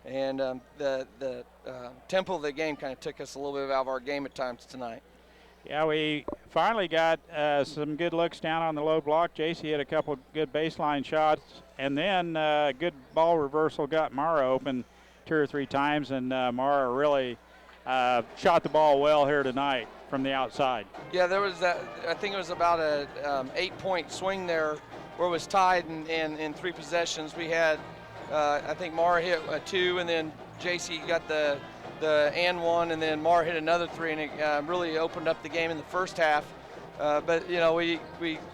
And the tempo of the game kind of took us a little bit out of our game at times tonight. Yeah, we finally got some good looks down on the low block. JC had a couple good baseline shots, and then good ball reversal got Mara open 2 or 3 times, and Mara really shot the ball well here tonight from the outside. Yeah, there was that. I think it was about a 8-point swing there where it was tied in 3 possessions. We had, I think Mara hit a 2, and then JC got the and 1, and then Mara hit another 3, and it really opened up the game in the first half. But we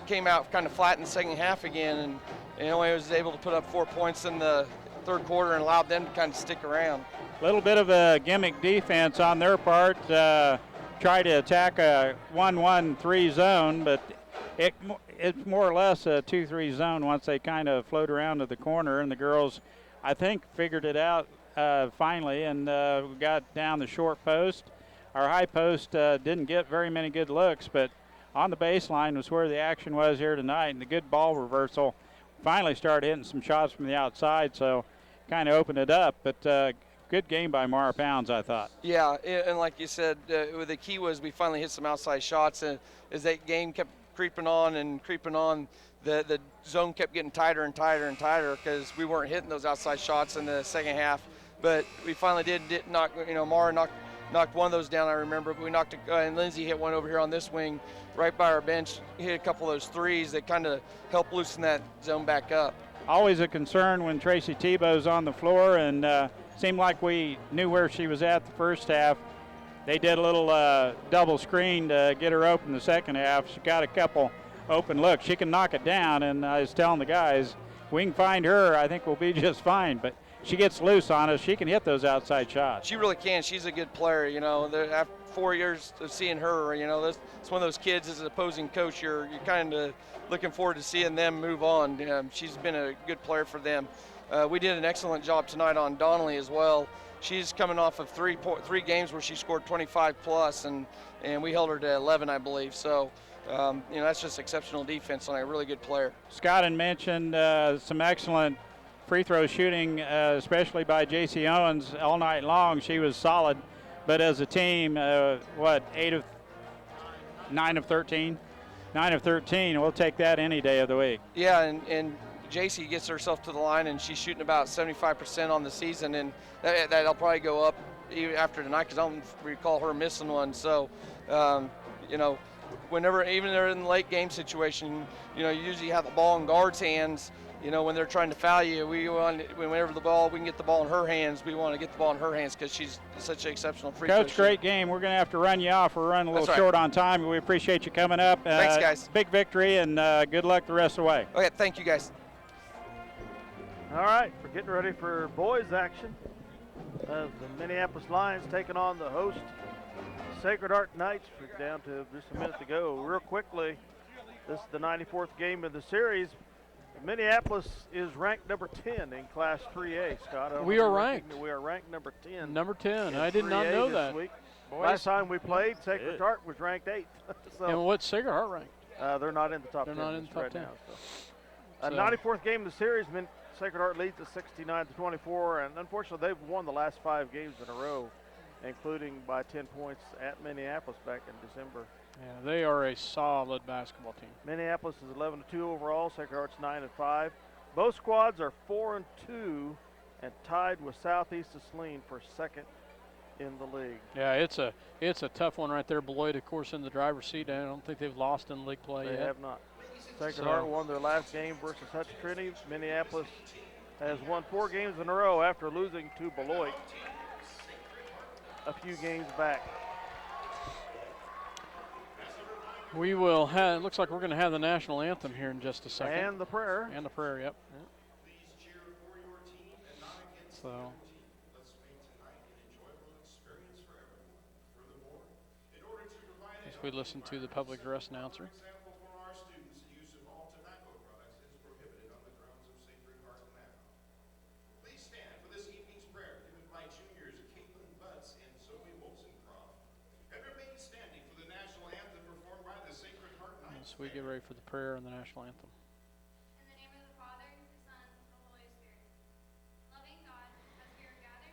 came out kind of flat in the second half again, and only was able to put up 4 points in the third quarter and allowed them to kind of stick around. A little bit of a gimmick defense on their part. Try to attack a 1-1-3 zone, but it's more or less a 2-3 zone once they kind of float around to the corner, and the girls, I think, figured it out finally, and we got down the short post. Our high post didn't get very many good looks, but on the baseline was where the action was here tonight, and the good ball reversal finally started hitting some shots from the outside, so kind of opened it up. But good game by Mara Pounds, I thought. Yeah, and like you said, the key was we finally hit some outside shots, and as that game kept creeping on, the zone kept getting tighter and tighter and tighter because we weren't hitting those outside shots in the second half. But we finally did knock, Mara knocked one of those down, I remember, but we knocked and Lindsay hit one over here on this wing right by our bench, hit a couple of those threes that kind of helped loosen that zone back up. Always a concern when Tracy Tebow's on the floor, and seemed like we knew where she was at the first half. They did a little double screen to get her open the second half. She got a couple open looks. She can knock it down, and I was telling the guys, we can find her, I think we'll be just fine. But she gets loose on us. She can hit those outside shots. She really can. She's a good player. After 4 years of seeing her, it's one of those kids as an opposing coach. You're kind of looking forward to seeing them move on. She's been a good player for them. We did an excellent job tonight on Donnelly as well. She's coming off of 3 games where she scored 25 plus, and we held her to 11, I believe. So, that's just exceptional defense on a really good player. Scott had mentioned some excellent free throw shooting, especially by J.C. Owens all night long. She was solid, but as a team, 9 of 13? 9 of 13. We'll take that any day of the week. Yeah, and J.C. gets herself to the line, and she's shooting about 75% on the season, and that'll probably go up even after tonight because I don't recall her missing one. So, whenever, even they're in the late game situation, you usually have the ball in guards' hands. When they're trying to foul you, whenever we can get the ball in her hands, we want to get the ball in her hands because she's such an exceptional free throw Coach, great game. We're going to have to run you off. We're running a little short on time, but we appreciate you coming up. Thanks, guys. Big victory, and good luck the rest of the way. Okay, thank you, guys. All right, we're getting ready for boys action. The Minneapolis Lions taking on the host Sacred Heart Knights. We're down to just a minute to go. Real quickly, this is the 94th game of the series. Minneapolis is ranked number 10 in Class 3A, Scott. We are ranked. We are ranked number 10. Number 10. I did not know that. Boys. Last time we played, Sacred Heart was ranked 8th. So, and what's Sacred Heart ranked? They're not in the top 10. They're not in the top 10. Now, so. 94th game of the series, Sacred Heart leads at 69-24, and unfortunately they've won the last 5 games in a row, including by 10 points at Minneapolis back in December. Yeah, they are a solid basketball team. Minneapolis is 11-2 overall. Sacred Heart's 9-5. Both squads are 4-2 and tied with Southeast of Saline for second in the league. Yeah, it's a tough one right there. Beloit, of course, in the driver's seat. I don't think they've lost in league play yet. They have not. Sacred Heart won their last game versus Hutch Trinity. Minneapolis has won 4 games in a row after losing to Beloit a few games back. We will have, it looks like we're going to have the national anthem here in just a second. And the prayer. And the prayer, yep. So. As we listen to the public address announcer. As we get ready for the prayer and the national anthem. In the name of the Father, the Son, and the Holy Spirit. Loving God, as we are gathered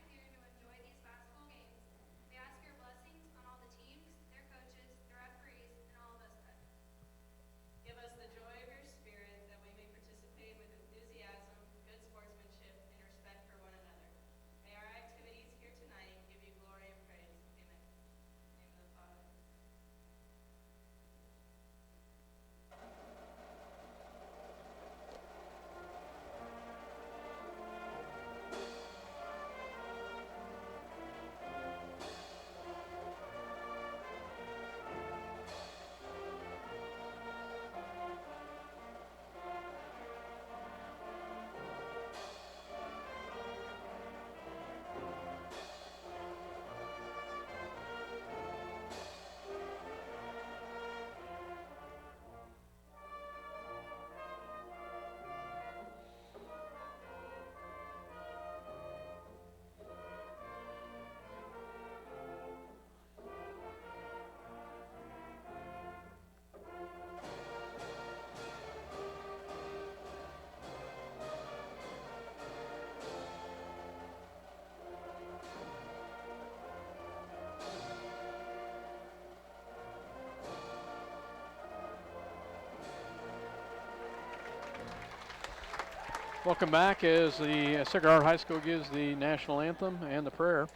Welcome back as the Sacred Heart High School gives the national anthem and the prayer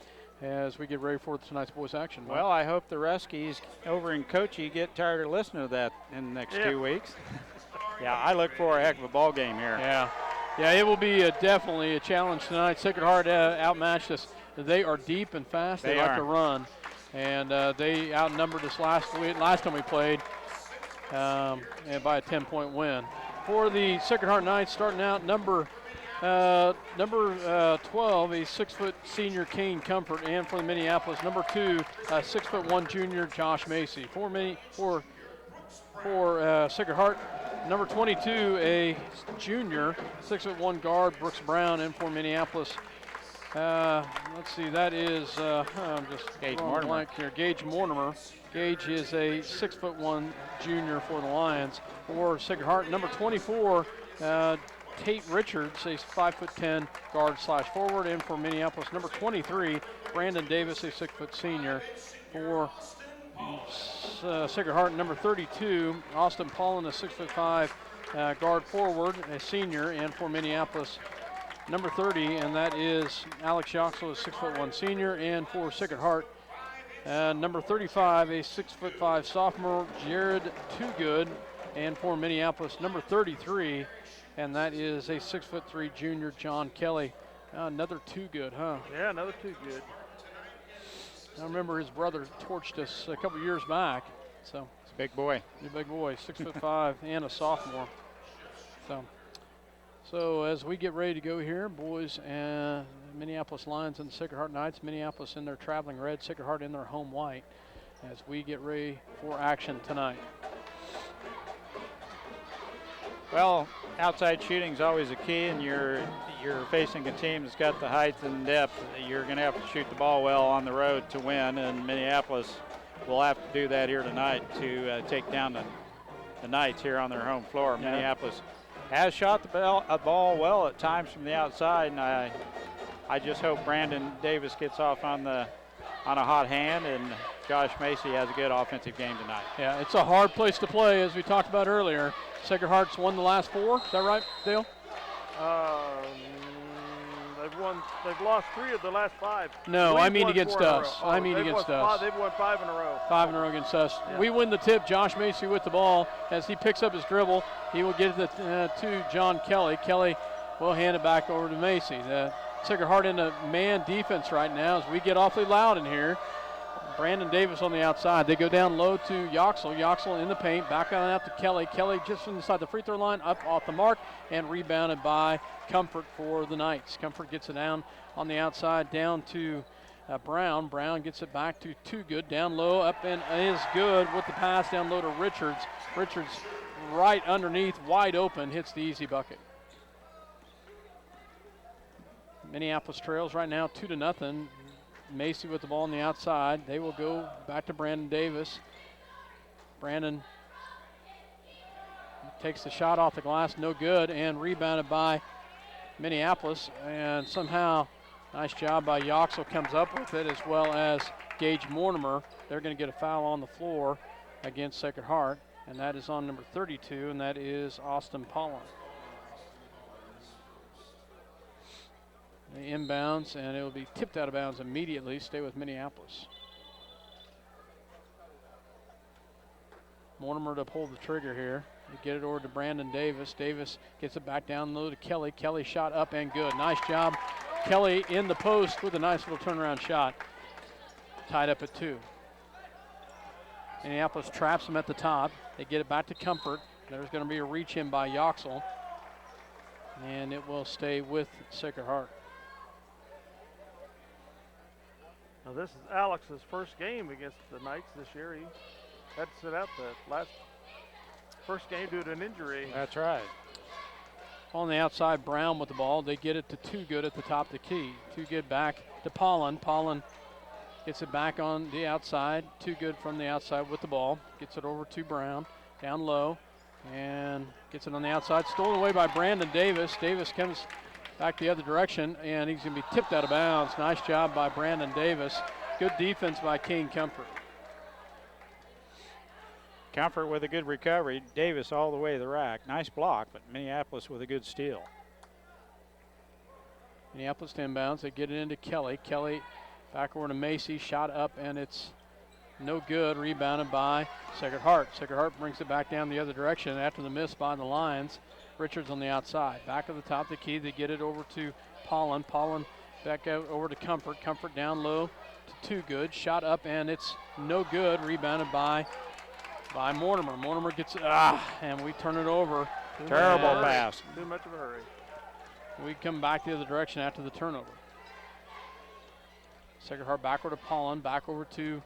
as we get ready for tonight's boys action. Well, I hope the Ruskies over in Kochi get tired of listening to that in the next 2 weeks. Yeah, I look for a heck of a ball game here. Yeah, it will be definitely a challenge tonight. Sacred Heart outmatched us. They are deep and fast. They like to run, and they outnumbered us last time we played, and by a 10-point win. For the Sacred Heart Knights, starting out number 12, a 6-foot senior Kane Comfort, and for the Minneapolis, number 2, 6'1" junior Josh Macy. For Sacred Heart, number 22, a junior, 6'1" guard Brooks Brown, and for Minneapolis, let's see, that is I'm just Gage drawing a blank here. Gage Mortimer. Gage is a 6'1" junior for the Lions. For Sacred Heart, number 24, Tate Richards, a 5'10" guard / forward, and for Minneapolis, number 23, Brandon Davis, a 6-foot senior. For Sacred Heart, number 32, Austin Paulin, a 6'5" guard forward, a senior, and for Minneapolis, number 30, and that is Alex Yoxel, a 6'1" senior, and for Sacred Heart, number 35, a 6'5" sophomore, Jared Toogood, and for Minneapolis, number 33, and that is a 6'3" junior, John Kelly. Another Toogood, huh? Yeah, another Toogood. I remember his brother torched us a couple years back. So it's a big boy. He's a big boy, 6'5" and a sophomore. So as we get ready to go here, boys and Minneapolis Lions and Sacred Heart Knights, Minneapolis in their traveling red, Sacred Heart in their home white, as we get ready for action tonight. Well, outside shooting is always a key, and you're facing a team that's got the height and depth. You're going to have to shoot the ball well on the road to win, and Minneapolis will have to do that here tonight to take down the Knights here on their home floor. Yeah. Minneapolis has shot the ball well at times from the outside, and I just hope Brandon Davis gets off on a hot hand, and Josh Macy has a good offensive game tonight. Yeah, it's a hard place to play, as we talked about earlier. Sacred Heart's won the last 4. Is that right, Dale? They've lost 3 of the last 5. No, I mean against us. I mean against us. They've won 5 in a row. 5 in a row against us. Yeah. We win the tip. Josh Macy with the ball. As he picks up his dribble, he will get it to John Kelly. Kelly will hand it back over to Macy. The Sacred Heart in a man defense right now as we get awfully loud in here. Brandon Davis on the outside. They go down low to Yoxel. Yoxel in the paint. Back on out to Kelly. Kelly just inside the free throw line. Up off the mark and rebounded by Comfort for the Knights. Comfort gets it down on the outside down to Brown. Brown gets it back to Toogood. Down low. Up and is good with the pass down low to Richards. Richards right underneath. Wide open. Hits the easy bucket. Minneapolis trails right now 2-0. Macy with the ball on the outside. They will go back to Brandon Davis. Brandon takes the shot off the glass, no good, and rebounded by Minneapolis. And somehow, nice job by Yoxel comes up with it, as well as Gage Mortimer. They're going to get a foul on the floor against Sacred Heart, and that is on number 32, and that is Austin Paulin. The inbounds, and it will be tipped out of bounds immediately. Stay with Minneapolis. Mortimer to pull the trigger here. They get it over to Brandon Davis. Davis gets it back down low to Kelly. Kelly shot up and good. Nice job. Kelly in the post with a nice little turnaround shot. Tied up at 2. Minneapolis traps them at the top. They get it back to Comfort. There's going to be a reach in by Yoxel. And it will stay with Sacred Heart. Now this is Alex's first game against the Knights this year. He had to sit out the first game due to an injury. That's right. On the outside, Brown with the ball. They get it to Toogood at the top of the key. Toogood back to Paulin. Paulin gets it back on the outside. Toogood from the outside with the ball. Gets it over to Brown. Down low. And gets it on the outside. Stolen away by Brandon Davis. Davis comes back the other direction, and he's going to be tipped out of bounds. Nice job by Brandon Davis. Good defense by Kane Comfort. Comfort with a good recovery. Davis all the way to the rack. Nice block, but Minneapolis with a good steal. Minneapolis inbounds. They get it into Kelly. Kelly back over to Macy. Shot up, and it's no good. Rebounded by Sacred Heart. Sacred Heart brings it back down the other direction after the miss by the Lions. Richards on the outside. Back of the top of the key. They get it over to Pollen. Pollen back out over to Comfort. Comfort down low to Too Good. Shot up, and it's no good. Rebounded by Mortimer. Mortimer gets it, and we turn it over. Terrible pass. Too much of a hurry. We come back the other direction after the turnover. Sacred Heart backward to Pollen, back over to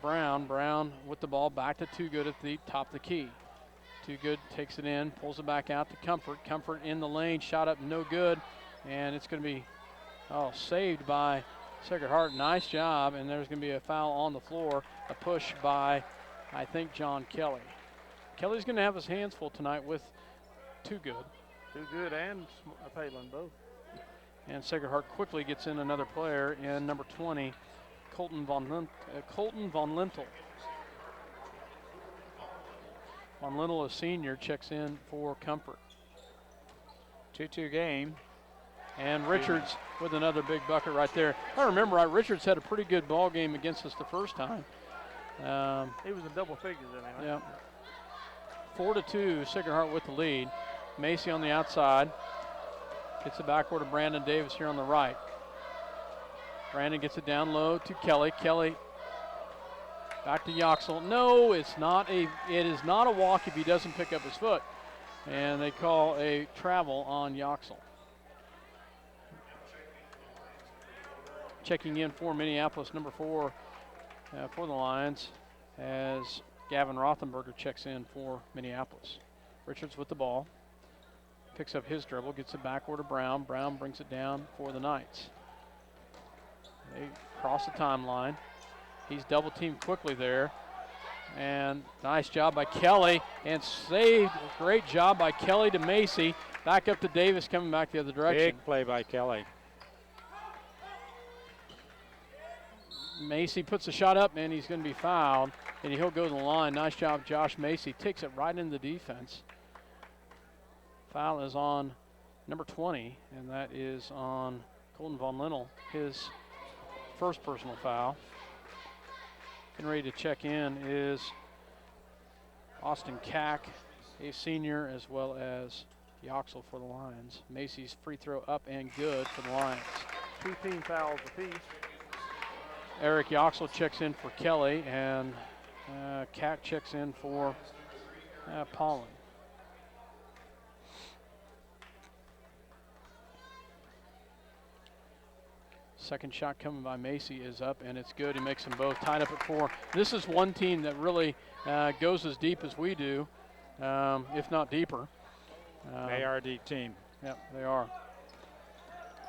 Brown. Brown with the ball back to Too Good at the top of the key. Too Good takes it in, pulls it back out to Comfort. Comfort in the lane, shot up, no good. And it's going to be saved by Sacred Heart. Nice job, and there's going to be a foul on the floor. A push by, I think, John Kelly. Kelly's going to have his hands full tonight with Too Good. Too Good and Palin both. And Sacred Heart quickly gets in another player in number 20, Colton Von Lintel. Von Lintel, a senior, checks in for Comfort. 2-2 game. And Richards with another big bucket right there. If I remember right, Richards had a pretty good ball game against us the first time. He was in double figures anyway. Yeah. 4-2, Sacred Heart with the lead. Macy on the outside. Gets it backward to Brandon Davis here on the right. Brandon gets it down low to Kelly. Kelly back to Yoxel. No, it is not a walk if he doesn't pick up his foot. And they call a travel on Yoxel. Checking in for Minneapolis, number 4 for the Lions, as Gavin Rothenberger checks in for Minneapolis. Richards with the ball. Picks up his dribble, gets it backward to Brown. Brown brings it down for the Knights. They cross the timeline. He's double teamed quickly there. And nice job by Kelly, and saved. Great job by Kelly to Macy. Back up to Davis, coming back the other direction. Big play by Kelly. Macy puts the shot up, and he's going to be fouled, and he'll go to the line. Nice job, Josh Macy. Takes it right into the defense. Foul is on number 20, and that is on Colton Von Lintel, his first personal foul. Getting ready to check in is Austin Cack, a senior, as well as Yoxel for the Lions. Macy's free throw up and good for the Lions. 2 team fouls apiece. Eric Yoxel checks in for Kelly, and Cack checks in for Pollen. Second shot coming by Macy is up, and it's good. He makes them both, tied up at 4. This is one team that really goes as deep as we do, if not deeper. They are a deep team. Yep, they are.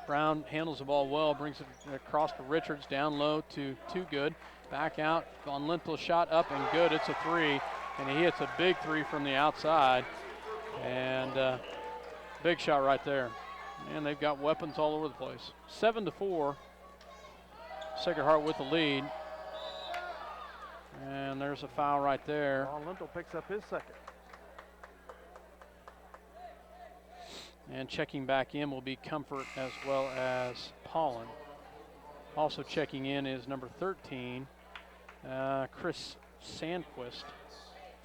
Brown handles the ball well, brings it across to Richards, down low to Too Good. Back out, Von Lintel shot up and good. It's a 3, and he hits a big 3 from the outside. And big shot right there. And they've got weapons all over the place. 7-4. Sacred Heart with the lead. And there's a foul right there. Von Lintel picks up his second. And checking back in will be Comfort as well as Pollen. Also checking in is number 13, Chris Sandquist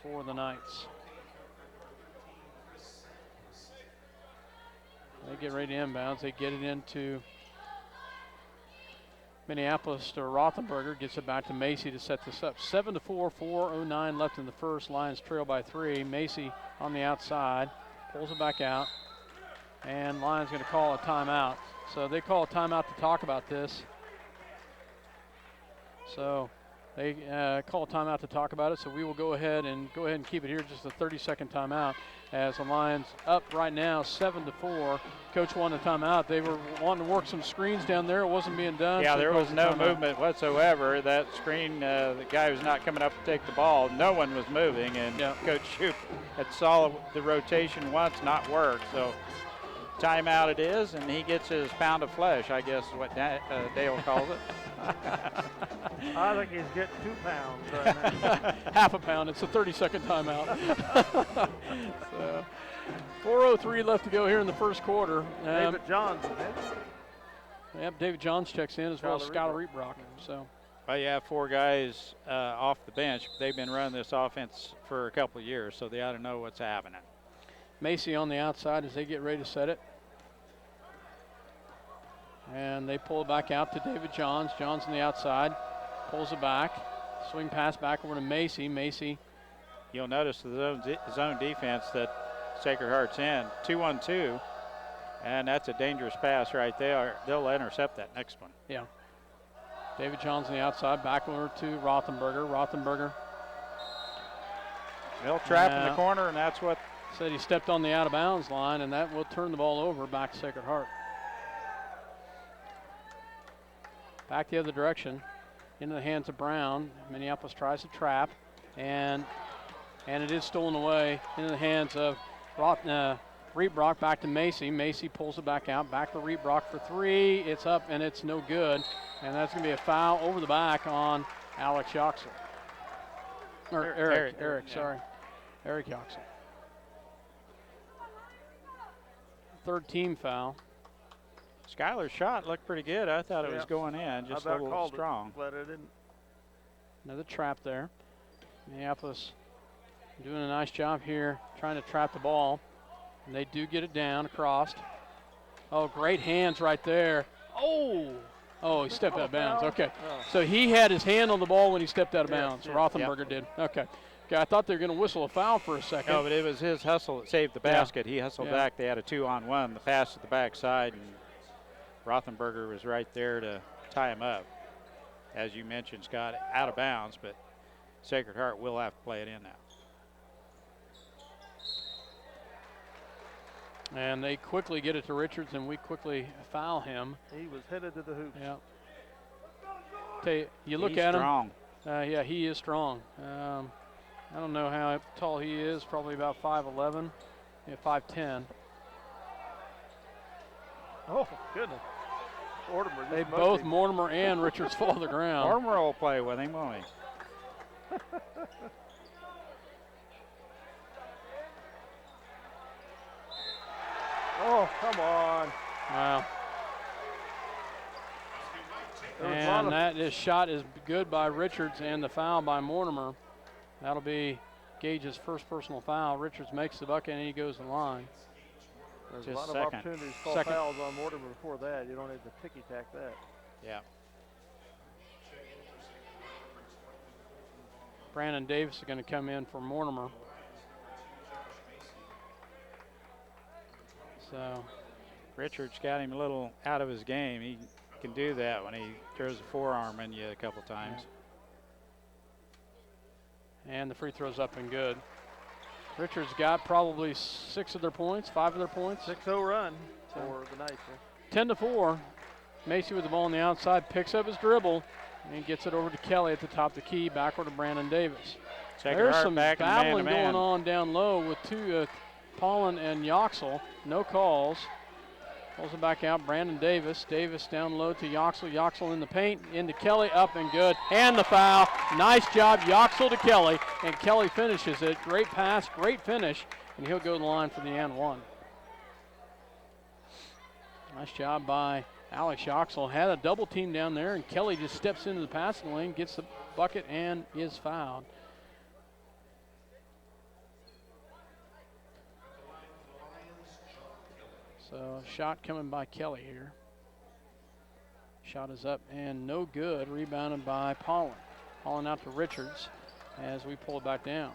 for the Knights. They get ready to inbounds. They get it into Minneapolis to Rothenberger. Gets it back to Macy to set this up. 7-4, 4:09 left in the first. Lions trail by 3. Macy on the outside. Pulls it back out. And Lions going to call a timeout. So they call a timeout to talk about this. So they call a timeout to talk about it. So we will go ahead and keep it here, just a 30-second timeout, as the Lions up right now 7-4. Coach wanted a timeout. They were wanting to work some screens down there. It wasn't being done. Yeah, so there was no movement whatsoever. That screen, the guy was not coming up to take the ball. No one was moving, and Coach Shoup had saw the rotation once not work. So timeout it is, and he gets his pound of flesh, I guess is what Dale calls it. I think he's getting 2 pounds right now. Half a pound. It's a 30-second timeout. So 4:03 left to go here in the first quarter. David Johnson, Yep, David Johns checks in as well as Skylar Reebrock. So. Well, you have 4 guys off the bench. They've been running this offense for a couple of years, so they ought to know what's happening. Macy on the outside as they get ready to set it. And they pull it back out to David Johns. Johns on the outside, pulls it back. Swing pass back over to Macy. Macy. You'll notice the zone defense that Sacred Heart's in. 2-1-2, and that's a dangerous pass right there. They'll intercept that next one. Yeah. David Johns on the outside, back over to Rothenberger. Rothenberger. They'll trap in the corner, and that's what. Said he stepped on the out-of-bounds line, and that will turn the ball over back to Sacred Heart. Back the other direction, into the hands of Brown. Minneapolis tries to trap, and it is stolen away into the hands of Reebrock. Back to Macy. Macy pulls it back out. Back to Reebrock for 3. It's up, and it's no good. And that's going to be a foul over the back on Alex Yoxel. Or Eric, sorry. Eric Yoxel. 3rd team foul. Skylar's shot looked pretty good. I thought it was going in, just a little strong. But it didn't. Another trap there. Minneapolis doing a nice job here trying to trap the ball. And they do get it down across. Oh, great hands right there. Oh, he stepped out of bounds. Okay. So he had his hand on the ball when he stepped out of bounds. Rothenberger did. Okay. I thought they were going to whistle a foul for a second. No, but it was his hustle that saved the basket. He hustled back. They had a 2-on-1. The pass to the backside, and Rothenberger was right there to tie him up. As you mentioned, Scott, out of bounds, but Sacred Heart will have to play it in now. And they quickly get it to Richards, and we quickly foul him. He was headed to the hoops. Yeah. You look He's at strong. him. Yeah, he is strong. I don't know how tall he is, probably about 5'11", 5'10". Oh, goodness. Mortimer. They both, Mortimer and Richards, fall to the ground. Mortimer will play with him, won't he? Oh, come on. Wow. And this shot is good by Richards, and the foul by Mortimer. That'll be Gage's first personal foul. Richards makes the bucket, and he goes to the line. There's Just a lot of opportunities to call fouls on Mortimer before that. You don't need to ticky-tack that. Yeah. Brandon Davis is going to come in for Mortimer. So Richards got him a little out of his game. He can do that when he throws a forearm in you a couple times. And the free throw's up and good. Richards got probably 5 of their points. 6-0 run for the Knights. 10-4. Macy with the ball on the outside, picks up his dribble, and gets it over to Kelly at the top of the key, backward to Brandon Davis. There's some battling going on down low with Paulin and Yoxel. No calls. Pulls it back out. Brandon Davis. Davis down low to Yoxel. Yoxel in the paint. Into Kelly. Up and good. And the foul. Nice job, Yoxel to Kelly. And Kelly finishes it. Great pass. Great finish. And he'll go to the line for the and one. Nice job by Alex Yoxel. Had a double team down there. And Kelly just steps into the passing lane. Gets the bucket and is fouled. So shot coming by Kelly here. Shot is up and no good. Rebounded by Paulin. Paulin out to Richards as we pull it back down.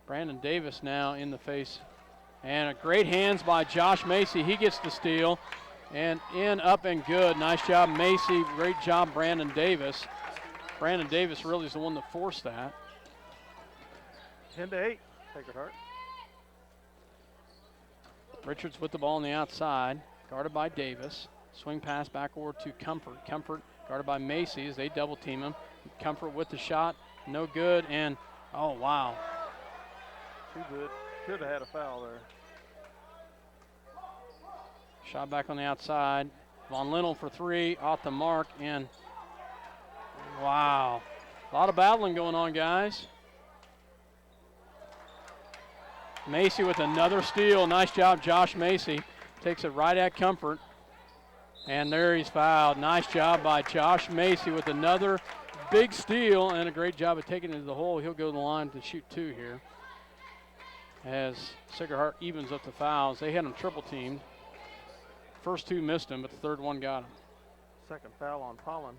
Brandon Davis now in the face. And a great hands by Josh Macy. He gets the steal. And in, up, and good. Nice job, Macy. Great job, Brandon Davis. Brandon Davis really is the one that forced that. 10-8, Sacred Heart. Richards with the ball on the outside, guarded by Davis. Swing pass back over to Comfort. Comfort guarded by Macy as they double team him. Comfort with the shot, no good, and oh wow. Too good. Should have had a foul there. Shot back on the outside. Von Lindell for 3, off the mark, and wow. A lot of battling going on, guys. Macy with another steal. Nice job, Josh Macy. Takes it right at Comfort. And there he's fouled. Nice job by Josh Macy with another big steal and a great job of taking it to the hole. He'll go to the line to shoot 2 here. As Sacred Heart evens up the fouls. They had him triple teamed. First 2 missed him, but the third one got him. Second foul on Pollen.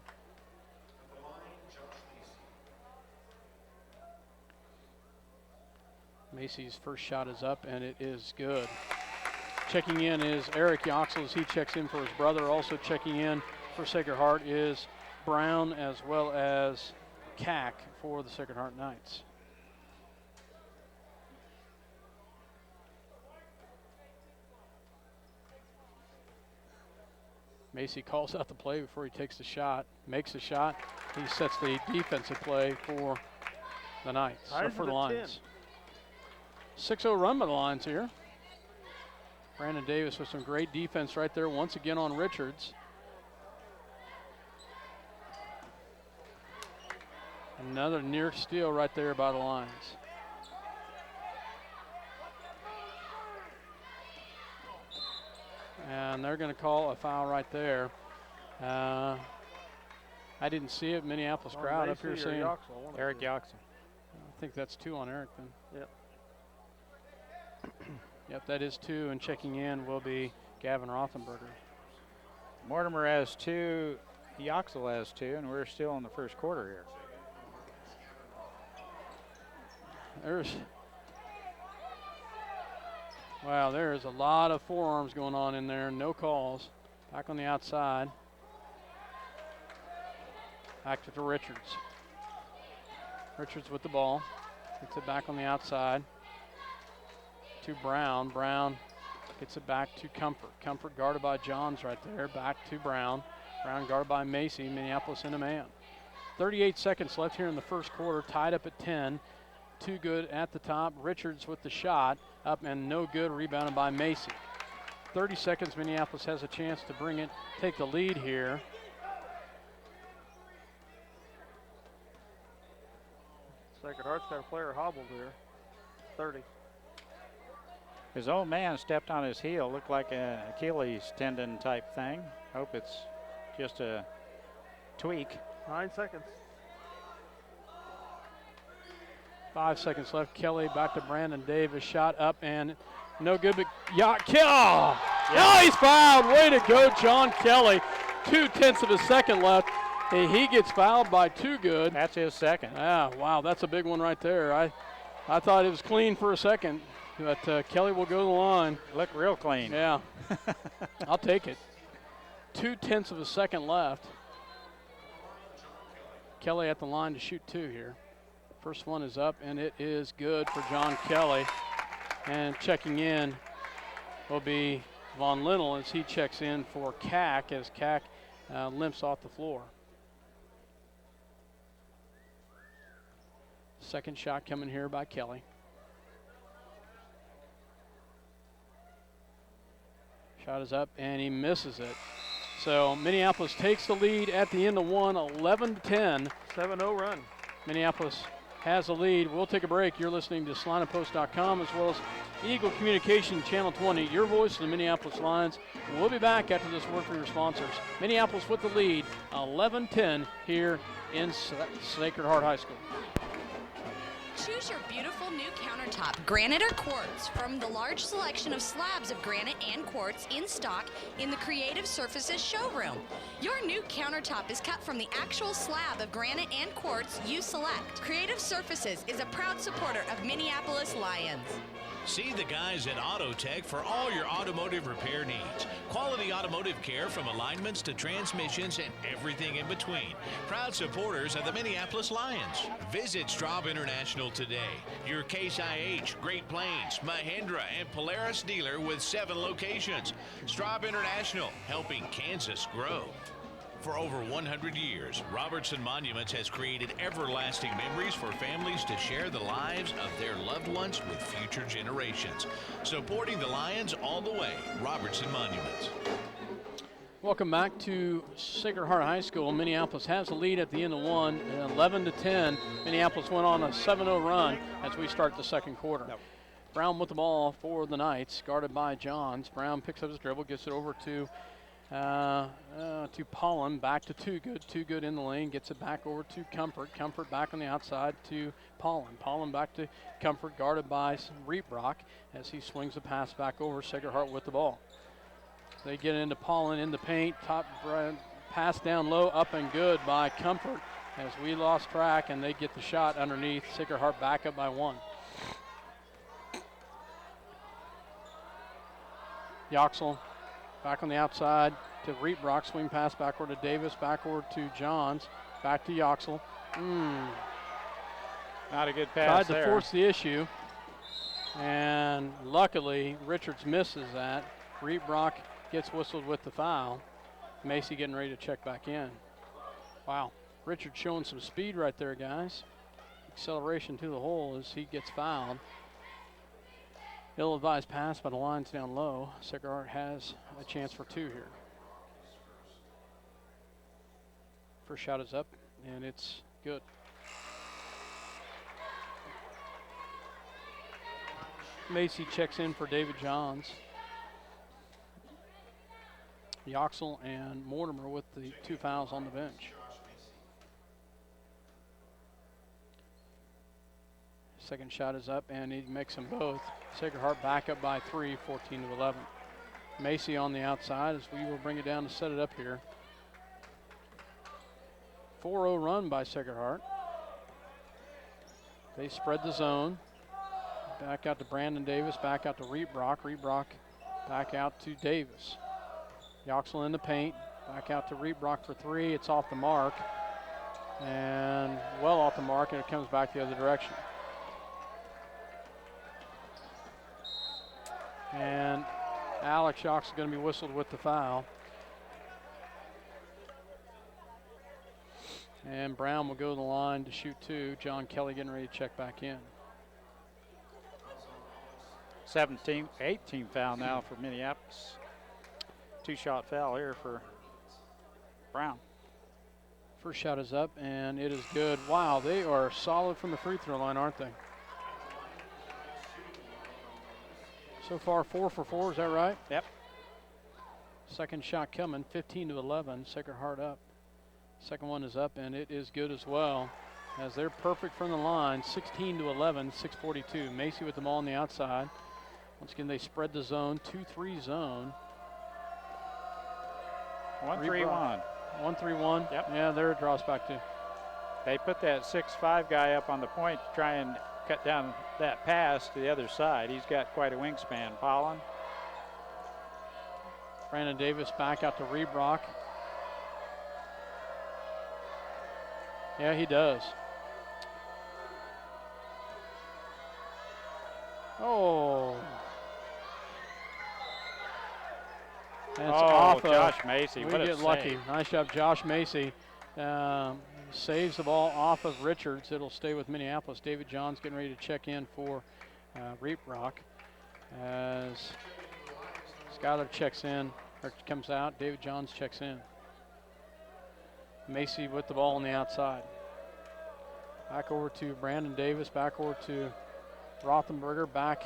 Macy's first shot is up, and it is good. Checking in is Eric Yoxel as he checks in for his brother. Also checking in for Sacred Heart is Brown as well as Cack for the Sacred Heart Knights. Macy calls out the play before he takes the shot, makes the shot. He sets the defensive play for the Knights, or for the Lions. 6-0 run by the Lions here. Brandon Davis with some great defense right there once again on Richards. Another near steal right there by the Lions. And they're going to call a foul right there. I didn't see it. Minneapolis crowd up here saying Eric Yoxel. I think that's 2 on Eric then. Yep. Yep, that is 2, and checking in will be Gavin Rothenberger. Mortimer has 2, Yoxel has 2, and we're still in the first quarter here. There's a lot of forearms going on in there. No calls. Back on the outside. Back to Richards. Richards with the ball. Gets it back on the outside to Brown. Brown gets it back to Comfort. Comfort guarded by Johns right there. Back to Brown. Brown guarded by Macy. Minneapolis in a man. 38 seconds left here in the first quarter. Tied up at 10. Too good at the top. Richards with the shot. Up and no good. Rebounded by Macy. 30 seconds. Minneapolis has a chance to bring it. Take the lead here. Sacred Heart's got a player hobbled here. 30. His old man stepped on his heel. Looked like an Achilles tendon type thing. Hope it's just a tweak. 9 seconds. 5 seconds left. Kelly back to Brandon Davis. Shot up and no good, but oh, he's fouled. Way to go, John Kelly. 0.2 of a second left. And he gets fouled by Too Good. That's his second. Ah, wow, that's a big one right there. I thought it was clean for a second, but Kelly will go to the line. Looked real clean. Yeah, I'll take it. 0.2 of a second left. Kelly at the line to shoot 2 here. First one is up, and it is good for John Kelly. And checking in will be Von Linnell as he checks in for Cack as Cack limps off the floor. Second shot coming here by Kelly. Shot is up, and he misses it. So Minneapolis takes the lead at the end of one, 11-10. 7-0 run. Minneapolis has the lead. We'll take a break. You're listening to SalinaPost.com as well as Eagle Communication Channel 20, your voice of the Minneapolis Lions. We'll be back after this word from your sponsors. Minneapolis with the lead, 11-10 here in Sacred Heart High School. Choose your beautiful new countertop, granite or quartz, from the large selection of slabs of granite and quartz in stock in the Creative Surfaces showroom. Your new countertop is cut from the actual slab of granite and quartz you select. Creative Surfaces is a proud supporter of Minneapolis Lions. See the guys at AutoTech for all your automotive repair needs. Quality automotive care from alignments to transmissions and everything in between. Proud supporters of the Minneapolis Lions. Visit Straub International today. Your Case IH, Great Plains, Mahindra, and Polaris dealer with 7 locations. Straub International, helping Kansas grow. For over 100 years, Robertson Monuments has created everlasting memories for families to share the lives of their loved ones with future generations. Supporting the Lions all the way, Robertson Monuments. Welcome back to Sacred Heart High School. Minneapolis has the lead at the end of one, 11-10. Minneapolis went on a 7-0 run as we start the second quarter. Yep. Brown with the ball for the Knights, guarded by Johns. Brown picks up his dribble, gets it over to to Pollen, back to Too Good in the lane, gets it back over to Comfort back on the outside to Pollen back to Comfort, guarded by Reebrock as he swings the pass back over. Sacred Heart with the ball. They get into Pollen in the paint, top pass down low, up and good by Comfort as we lost track, and they get the shot underneath. Sacred Heart back up by 1. Yoxel back on the outside to Reebrock, swing pass backward to Davis, backward to Johns, back to Yoxel. Not a good pass there. Tried to force the issue, and luckily Richards misses that. Reebrock gets whistled with the foul. Macy getting ready to check back in. Wow, Richards showing some speed right there, guys. Acceleration to the hole as he gets fouled. Ill-advised pass, but the line's down low. Sacred Heart has a chance for 2 here. First shot is up, and it's good. Macy checks in for David Johns. Yoxel and Mortimer with the 2 fouls on the bench. Second shot is up, and he makes them both. Sacred Heart back up by 3, 14-11. Macy on the outside as we will bring it down to set it up here. 4-0 run by Sacred Heart. They spread the zone. Back out to Brandon Davis, back out to Reebrock. Reebrock back out to Davis. Yoxel in the paint, back out to Reebrock for 3. It's off the mark, and well off the mark, and it comes back the other direction. And Alex Yoxel is going to be whistled with the foul. And Brown will go to the line to shoot 2. John Kelly getting ready to check back in. 18 foul now for Minneapolis. 2-shot foul here for Brown. First shot is up, and it is good. Wow, they are solid from the free throw line, aren't they? So far, 4 for 4, is that right? Yep. Second shot coming, 15-11, Sacred Heart up. Second one is up, and it is good as well, as they're perfect from the line, 16-11, 6:42. Macy with them all on the outside. Once again, they spread the zone, 2-3 zone. 1-3-1. 1-3-1. Yep. Yeah, there it draws back to. They put that 6'5" guy up on the point to try and cut down that pass to the other side. He's got quite a wingspan. Pollen. Brandon Davis back out to Reebrock. Yeah, he does. Oh. And it's off Josh Macy. We what get a lucky. save. Nice job, Josh Macy. Saves the ball off of Richards. It'll stay with Minneapolis. David Johns getting ready to check in for Reebrock. As Skyler checks in, or comes out, David Johns checks in. Macy with the ball on the outside. Back over to Brandon Davis, back over to Rothenberger, back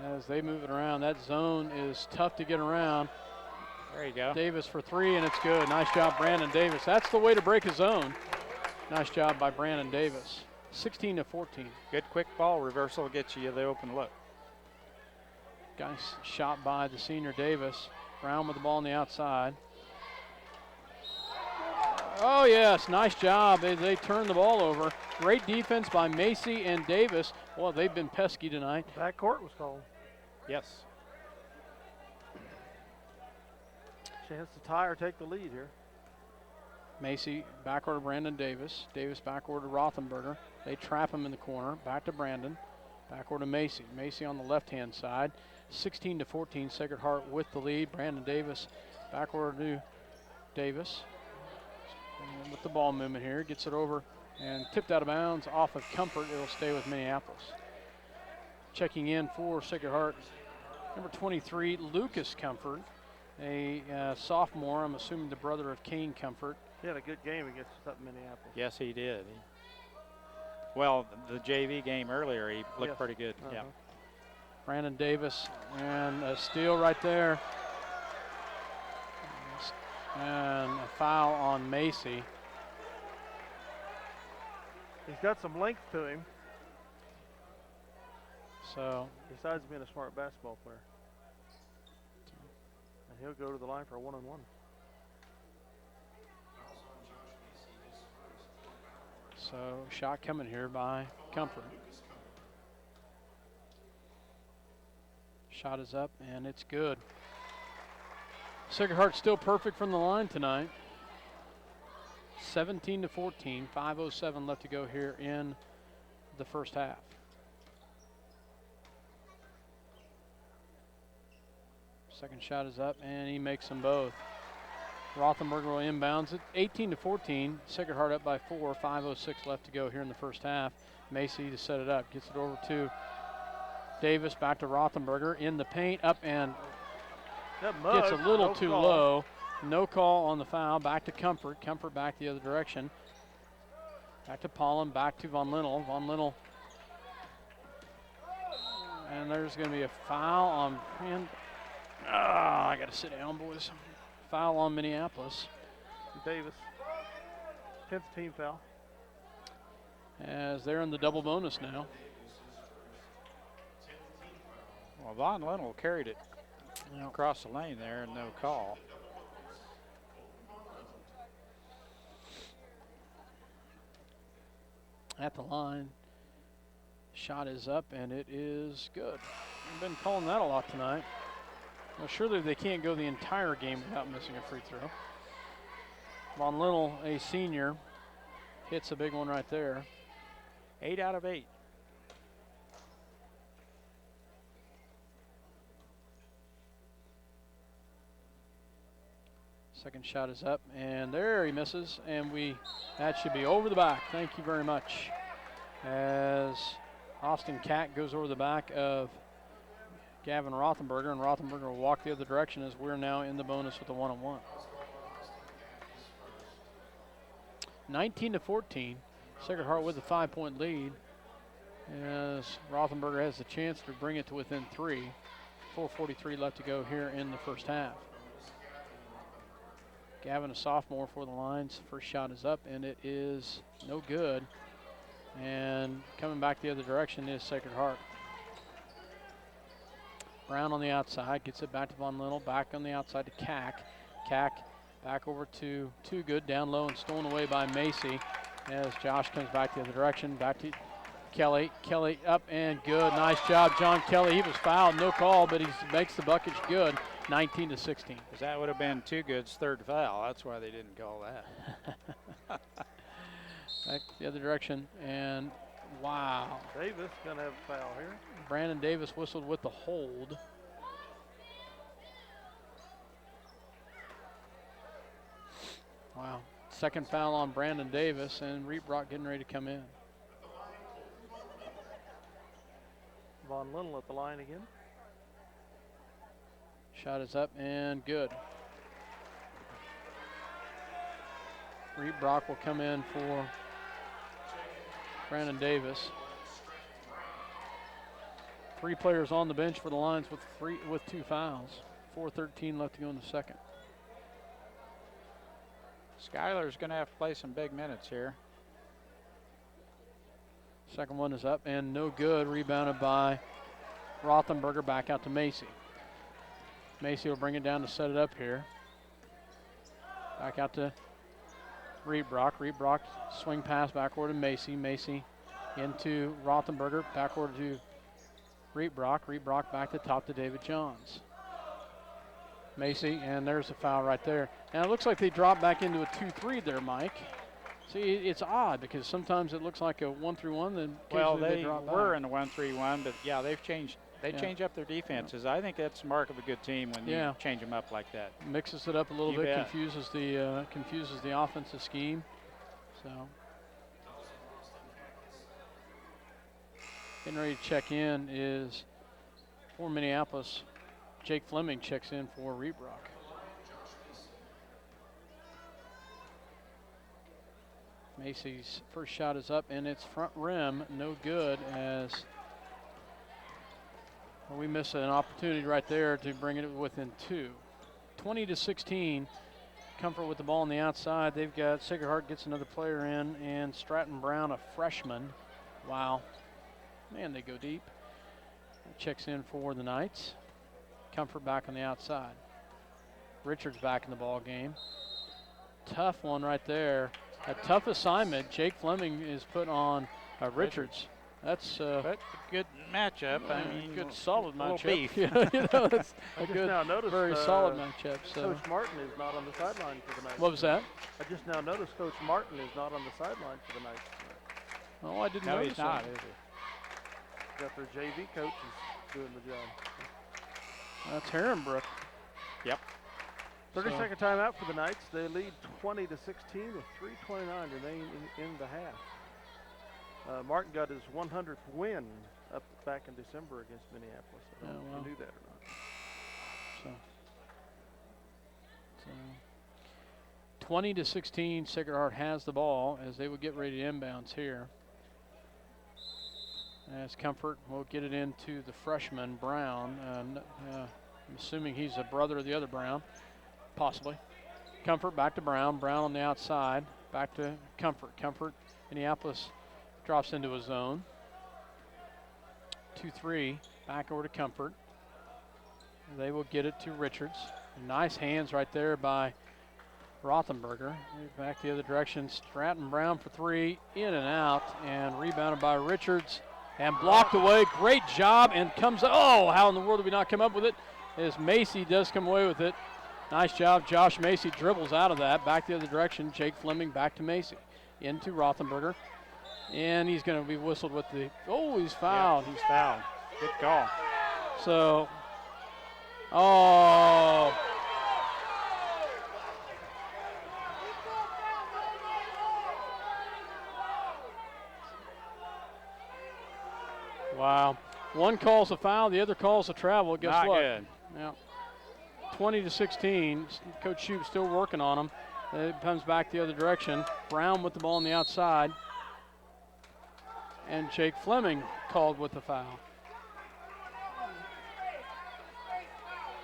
as they move it around. That zone is tough to get around. There you go. Davis for 3, and it's good. Nice job, Brandon Davis. That's the way to break a zone. Nice job by Brandon Davis. 16-14. Good quick ball reversal gets you the open look. Nice shot by the senior Davis. Brown with the ball on the outside. Oh, yes, nice job. They turned the ball over. Great defense by Macy and Davis. Well, they've been pesky tonight. Backcourt was called. Yes. Chance to tie or take the lead here. Macy backward to Brandon Davis. Davis backward to Rothenberger. They trap him in the corner. Back to Brandon. Backward to Macy. Macy on the left-hand side. 16-14, Sacred Heart with the lead. Brandon Davis backward to Davis. And with the ball movement here, gets it over and tipped out of bounds off of Comfort. It'll stay with Minneapolis. Checking in for Sacred Heart, number 23, Lucas Comfort, a sophomore. I'm assuming the brother of Kane Comfort. He had a good game against us up in Minneapolis. Yes, he did. Well, the JV game earlier, he looked pretty good. Yeah. Brandon Davis, and a steal right there. And a foul on Macy. He's got some length to him. So Besides being a smart basketball player. And he'll go to the line for a 1-on-1. So shot coming here by Comfort. Shot is up and it's good. Sacred Heart still perfect from the line tonight. 17-14, 5:07 left to go here in the first half. Second shot is up and he makes them both. Rothenberger will inbounds it. 18-14, Sacred Heart up by 4, 5:06 left to go here in the first half. Macy to set it up, gets it over to Davis, back to Rothenberger in the paint, up and gets a little too low. No call on the foul. Back to Comfort. Comfort back the other direction. Back to Pollen. Back to Von Linnell. Von Linnell. And there's going to be a foul on. I got to sit down, boys. Foul on Minneapolis. Davis. 10th team foul. As they're in the double bonus now. Well, Von Linnell carried it across the lane there and no call. At the line. Shot is up and it is good. I've been calling that a lot tonight. Well, surely they can't go the entire game without missing a free throw. Von Linnell, a senior, hits a big one right there. 8 out of 8. Second shot is up, and there he misses, and that should be over the back. Thank you very much. As Austin Catt goes over the back of Gavin Rothenberger, and Rothenberger will walk the other direction as we're now in the bonus with a 1-on-1. 19-14, Sacred Heart with a 5-point lead as Rothenberger has the chance to bring it to within 3. 4:43 left to go here in the first half. Gavin, a sophomore for the Lions. First shot is up, and it is no good. And coming back the other direction is Sacred Heart. Brown on the outside, gets it back to Von Linnell, back on the outside to Cack. Cack back over to Too Good, down low and stolen away by Macy as Josh comes back the other direction, back to Kelly. Kelly up and good. Nice job, John Kelly. He was fouled, no call, but he makes the bucket good. 19-16. That would have been Too Good's third foul. That's why they didn't call that. Back the other direction, and wow. Davis gonna have a foul here. Brandon Davis whistled with the hold. Wow. Second foul on Brandon Davis, and Reed Brock getting ready to come in. Von Linnell at the line again. Shot is up and good. Reed Brock will come in for Brandon Davis. 3 players on the bench for the Lions with 2 fouls. 4:13 left to go in the second. Skyler's going to have to play some big minutes here. Second one is up and no good. Rebounded by Rothenberger, back out to Macy. Macy will bring it down to set it up here. Back out to Reed Brock. Reed Brock swing pass backward to Macy. Macy into Rothenberger, backward to Reed Brock. Reed Brock back to top to David Johns. Macy, and there's a foul right there. Now it looks like they dropped back into a 2-3 there, Mike. See, it's odd because sometimes it looks like a 1-3-1, then well, they were back. in the 1-3-1, but yeah, they've changed. They change up their defenses. I think that's the mark of a good team when you change them up like that. Mixes it up a little You bit, bet. confuses the offensive scheme. So getting ready to check in is for Minneapolis. Jake Fleming checks in for Reed Brock. Macy's first shot is up and it's front rim, no good, as we miss an opportunity right there to bring it within 2. 20-16, Comfort with the ball on the outside. They've got Sacred Heart gets another player in, and Stratton Brown, a freshman. Wow. Man, they go deep. Checks in for the Knights. Comfort back on the outside. Richards back in the ball game. Tough one right there. A tough assignment. Jake Fleming is put on Richards. That's But a good matchup. I mean, good solid little matchup. beef. It's I a just good, now noticed, very solid matchup. So, Coach Martin is not on the sideline for the Knights. what was that? I just now noticed Coach Martin is not on the sideline for the Knights. Oh, I didn't no, notice he's not, that. is he? Got their JV coach is doing the job. That's Herrenbrook. Yep. 30-second timeout for the Knights. They lead 20-16 with 3:29 remaining in the half. Martin got his 100th win up back in December against Minneapolis. I don't know if you knew that or not. So 20-16, Sacred Heart has the ball as they would get ready to inbounds here. As Comfort will get it into the freshman, Brown. I'm assuming he's a brother of the other Brown, possibly. Comfort back to Brown. Brown on the outside. Back to Comfort. Comfort, Minneapolis drops into a zone. 2-3, back over to Comfort. They will get it to Richards. Nice hands right there by Rothenberger. Back the other direction. Stratton Brown for three, in and out, and rebounded by Richards and blocked away. Great job, and comes, oh, how in the world did we not come up with it? As Macy does come away with it. Nice job. Josh Macy dribbles out of that. Back the other direction. Jake Fleming back to Macy. Into Rothenberger. And he's going to be whistled with the, oh, he's fouled. Yeah, he's fouled. Good call. So, oh. Wow. One calls a foul, the other calls a travel. Guess Not what? good. Yeah. 20-16. Coach Shoup still working on them. It comes back the other direction. Brown with the ball on the outside. And Jake Fleming called with the foul.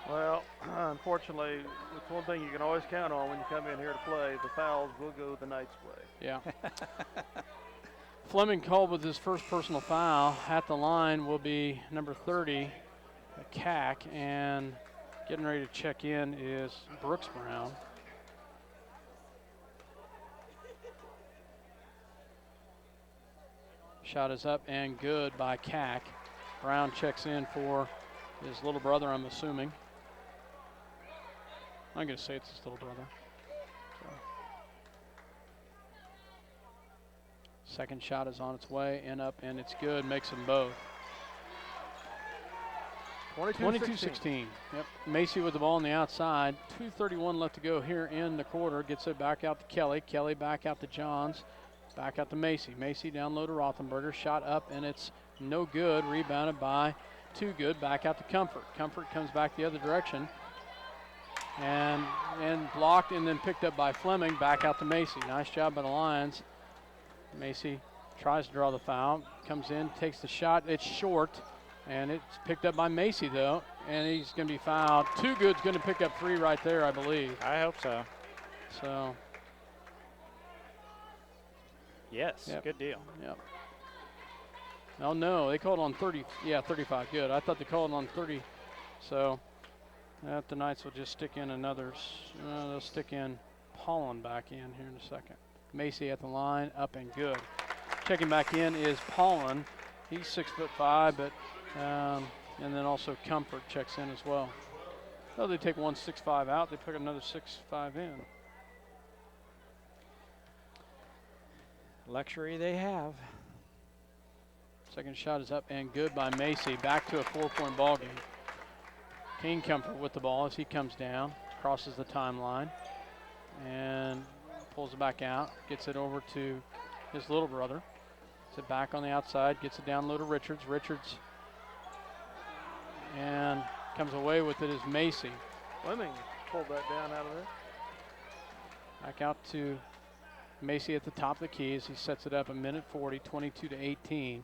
Well, unfortunately, it's one thing you can always count on when you come in here to play. The fouls will go the Knights' way. Yeah. Fleming called with his first personal foul. At the line will be number 30, Cack, and getting ready to check in is Brooks Brown. Shot is up and good by Cack. Brown checks in for his little brother, I'm assuming. I'm going to say it's his little brother. So. Second shot is on its way and up, and it's good. Makes them both. 22-16. Yep. Macy with the ball on the outside. 2:31 left to go here in the quarter. Gets it back out to Kelly. Kelly back out to Johns. Back out to Macy. Macy down low to Rothenberger. Shot up, and it's no good. Rebounded by Too Good. Back out to Comfort. Comfort comes back the other direction. And blocked and then picked up by Fleming. Back out to Macy. Nice job by the Lions. Macy tries to draw the foul. Comes in, takes the shot. It's short. And it's picked up by Macy, though. And he's going to be fouled. Too Good's going to pick up three right there, I believe. I hope so. So. Yes, Yep. good deal. Yep. Oh, no, they called on 30. Yeah, 35. Good. I thought they called on 30. So the Knights will just stick in another. They'll stick in Pollen back in here in a second. Macy at the line, up and good. Checking back in is Pollen. He's 6'5", but and then also Comfort checks in as well. So they take 1'6" out. They put another 6'5" in. Luxury they have. Second shot is up and good by Macy. Back to a 4-point ball game. King Comfort with the ball as he comes down, crosses the timeline, and pulls it back out. Gets it over to his little brother. Gets it back on the outside. Gets it down low to Richards. Richards and comes away with it is Macy. Fleming pulled that down out of there. Back out to Macy at the top of the key as he sets it up a minute 40, 22-18.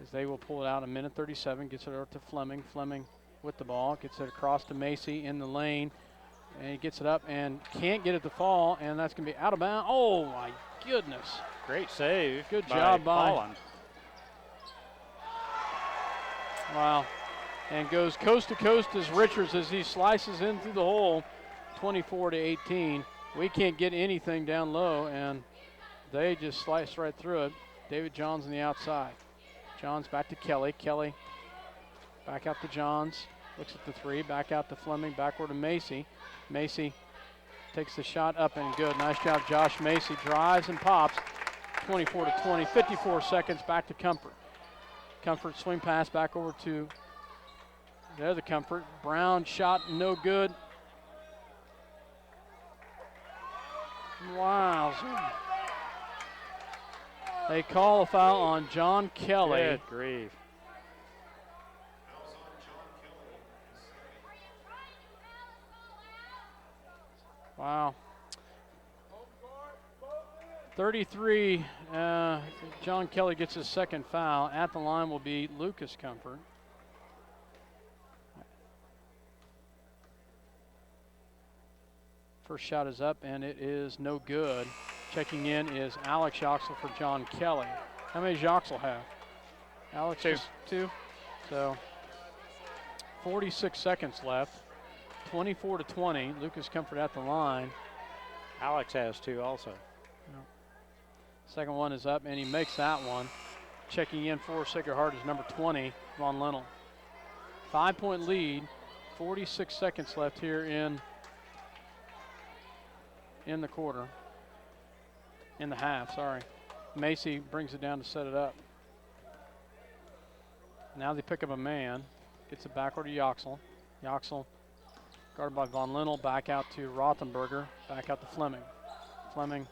As they will pull it out a minute 37. Gets it over to Fleming. Fleming with the ball. Gets it across to Macy in the lane. And he gets it up and can't get it to fall, and that's going to be out of bounds. Oh, my goodness. Great save. Good job by Holland. Wow. And goes coast to coast as Richards as he slices in through the hole, 24-18. We can't get anything down low, and they just slice right through it. David Johns on the outside. Johns back to Kelly. Kelly back out to Johns. Looks at the three. Back out to Fleming. Backward to Macy. Macy takes the shot up and good. Nice job, Josh Macy. Drives and pops. 24-20. 54 seconds. Back to Comfort. Comfort swing pass back over to the other Comfort. Brown shot no good. Wow. They call a foul on John Kelly. Good grief. Wow. 33, John Kelly gets his second foul. At the line will be Lucas Comfort. First shot is up, and it is no good. Checking in is Alex Joxel for John Kelly. How many Joxel have? Alex, two. So 46 seconds left. 24-20. Lucas Comfort at the line. Alex has 2 also. Second one is up, and he makes that one. Checking in for Sacred Heart is number 20, Von Lennel. 5-point lead. 46 seconds left here in the quarter. In the half, sorry. Macy brings it down to set it up. Now they pick up a man. Gets it backward to Joxel. Joxel guarded by Von Lennel. Back out to Rothenberger. Back out to Fleming. Fleming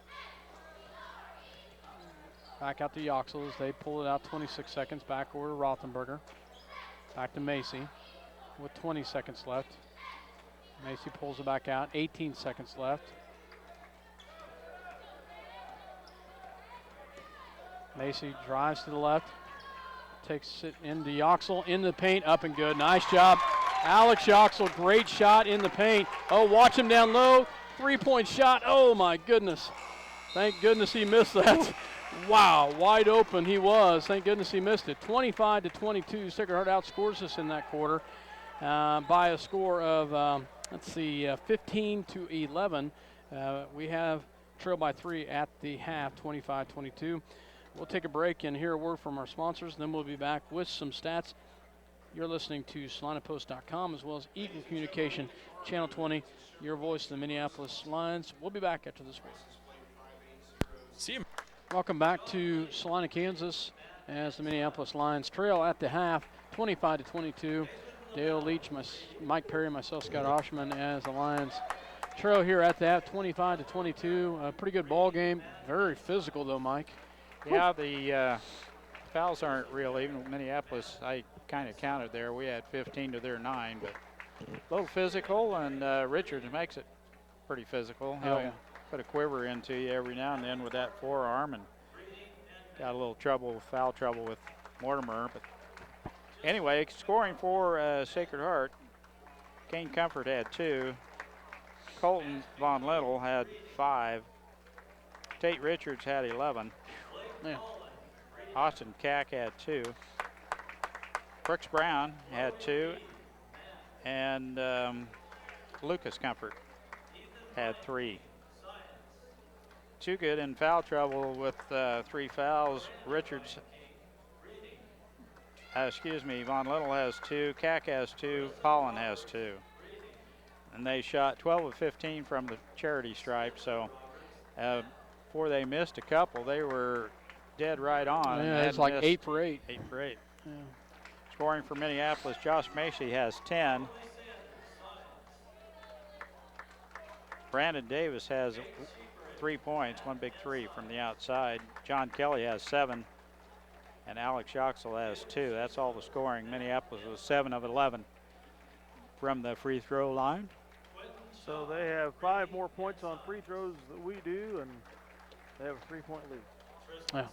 back out to Joxel as they pull it out 26 seconds. Back over to Rothenberger. Back to Macy with 20 seconds left. Macy pulls it back out. 18 seconds left. Macy drives to the left. Takes it into Joxel, in the paint, up and good. Nice job. Alex Joxel, great shot in the paint. Oh, watch him down low. 3-point shot. Oh, my goodness. Thank goodness he missed that. Wow, wide open he was. Thank goodness he missed it. 25-22. Sacred Heart outscores us in that quarter by a score of, 15-11. We have trailed by 3 at the half, 25-22. We'll take a break and hear a word from our sponsors, and then we'll be back with some stats. You're listening to SalinaPost.com as well as Eaton Communication, Channel 20, your voice of the Minneapolis Lions. We'll be back after this break. See you. Welcome back to Salina, Kansas, as the Minneapolis Lions trail at the half, 25-22. Dale Leech, Mike Perry, myself, Scott Ausherman, as the Lions trail here at the half, 25-22. A pretty good ball game. Very physical, though, Mike. Yeah, the fouls aren't real even. Minneapolis, I kind of counted there. We had 15 to their 9, but a little physical, and Richards makes it pretty physical. He'll put a quiver into you every now and then with that forearm, and got a little foul trouble with Mortimer. But anyway, scoring for Sacred Heart, Kane Comfort had 2. Colton Von Little had 5. Tate Richards had 11. Yeah. Austin Cack had 2. Brooks Brown had 2. And Lucas Comfort had 3. 2 good in foul trouble with 3 fouls. Richards, Von Little has 2. Cack has 2. Collin has 2. And they shot 12 of 15 from the charity stripe. So before they missed a couple, they were dead right on. Yeah, it's like 8 for 8. 8 for 8. Yeah. Scoring for Minneapolis, Josh Macy has 10. Brandon Davis has 3 points, 1 big 3 from the outside. John Kelly has 7, and Alex Joxel has 2. That's all the scoring. Minneapolis was 7 of 11 from the free throw line. So they have 5 more points on free throws than we do, and they have a 3-point lead. Yeah.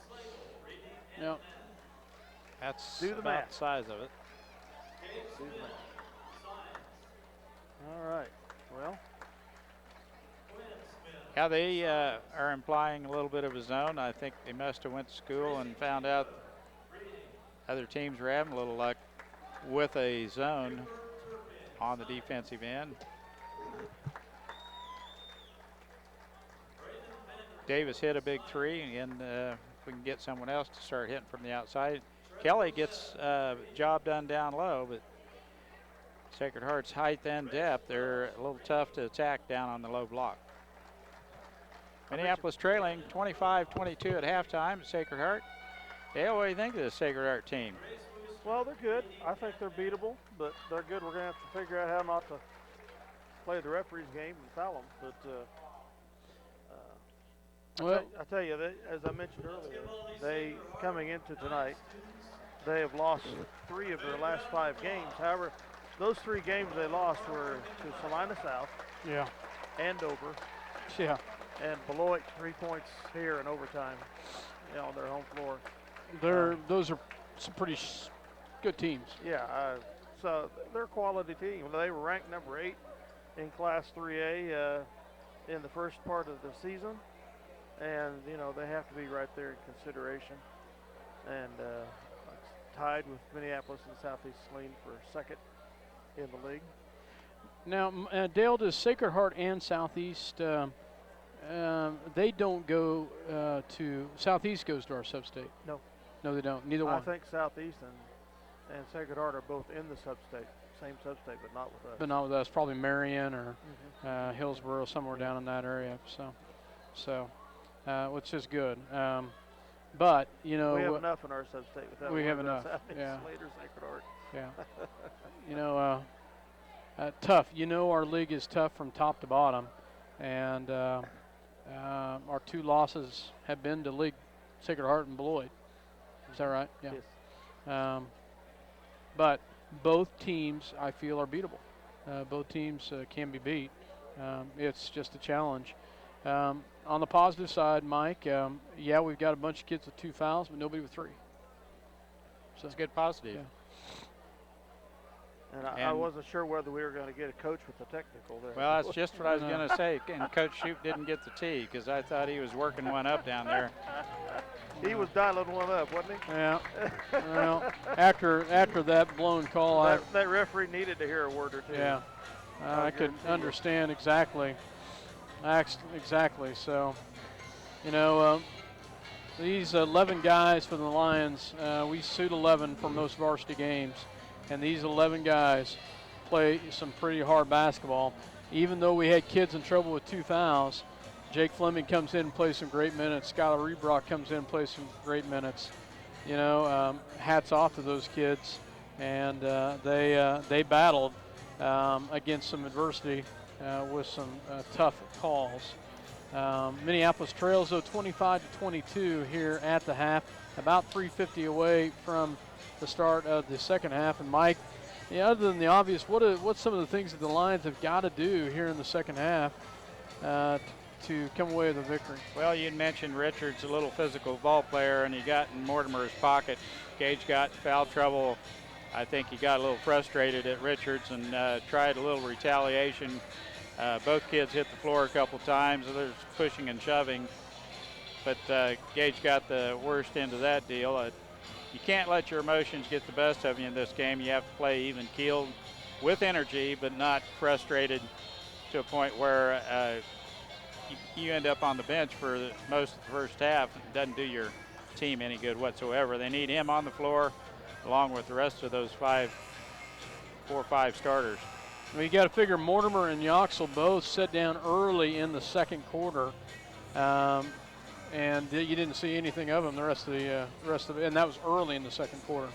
Yep. That's Do the about math. the size of it. All right. Well, Yeah, they are implying a little bit of a zone. I think they must have went to school and found out other teams were having a little luck with a zone on the defensive end. Davis hit a big three, and we can get someone else to start hitting from the outside. Kelly gets job done down low, but Sacred Heart's height and depth, they're a little tough to attack down on the low block. Minneapolis trailing 25-22 at halftime at Sacred Heart. Dale, what do you think of this Sacred Heart team? Well, they're good. I think they're beatable, but they're good. We're going to have to figure out how not to play the referee's game and foul them. But I tell you, as I mentioned earlier, they coming into tonight, they have lost 3 of their last 5 games. However, those 3 games they lost were to Salina South, Andover, and Beloit 3 points here in overtime, on their home floor. Those are some pretty good teams. So they're a quality team. They were ranked number 8 in Class 3A in the first part of the season, and they have to be right there in consideration. And tied with Minneapolis and Southeast Saline for second in the league. Now, Dale, does Sacred Heart and Southeast? They don't go to Southeast. Goes to our sub-state. No, they don't. Neither one. I think Southeast and Sacred Heart are both in the sub-state, same sub-state, but not with us. But not with us. Probably Marion or Hillsboro, somewhere down in that area. So, which is good. But we have enough in our sub-state with that. We have enough. Later, Sacred Heart. Tough. Our league is tough from top to bottom, and our 2 losses have been to league Sacred Heart and Beloit. Is that right? Yeah. Yes. But both teams, I feel, are beatable. Both teams can be beat. It's just a challenge. On the positive side, Mike, we've got a bunch of kids with 2 fouls, but nobody with 3. So it's good positive. Yeah. And I wasn't sure whether we were going to get a coach with the technical there. Well, that's just what I was going to say. And Coach Shoup didn't get the tee because I thought he was working one up down there. He was dialing one up, wasn't he? Yeah. Well, after that blown call, that referee needed to hear a word or two. Yeah. I could understand exactly. Exactly. So, these 11 guys for the Lions, we suit 11 for most varsity games, and these 11 guys play some pretty hard basketball. Even though we had kids in trouble with 2 fouls, Jake Fleming comes in and plays some great minutes. Skylar Rebrock comes in and plays some great minutes. Hats off to those kids, and they battled against some adversity with some tough calls. Minneapolis trails though 25-22 here at the half, about 3:50 away from the start of the second half. And Mike, other than the obvious, what's some of the things that the Lions have got to do here in the second half to come away with a victory? Well, you mentioned Richards, a little physical ball player, and he got in Mortimer's pocket. Gage got foul trouble. I think he got a little frustrated at Richards and tried a little retaliation. Both kids hit the floor a couple times. There's pushing and shoving, but Gage got the worst end of that deal. You can't let your emotions get the best of you in this game. You have to play even-keeled with energy, but not frustrated to a point where you end up on the bench for most of the first half. It doesn't do your team any good whatsoever. They need him on the floor along with the rest of those 4 or 5 starters. Well, you got to figure Mortimer and Yoxel both set down early in the second quarter, and you didn't see anything of them the rest of it, and that was early in the second quarter.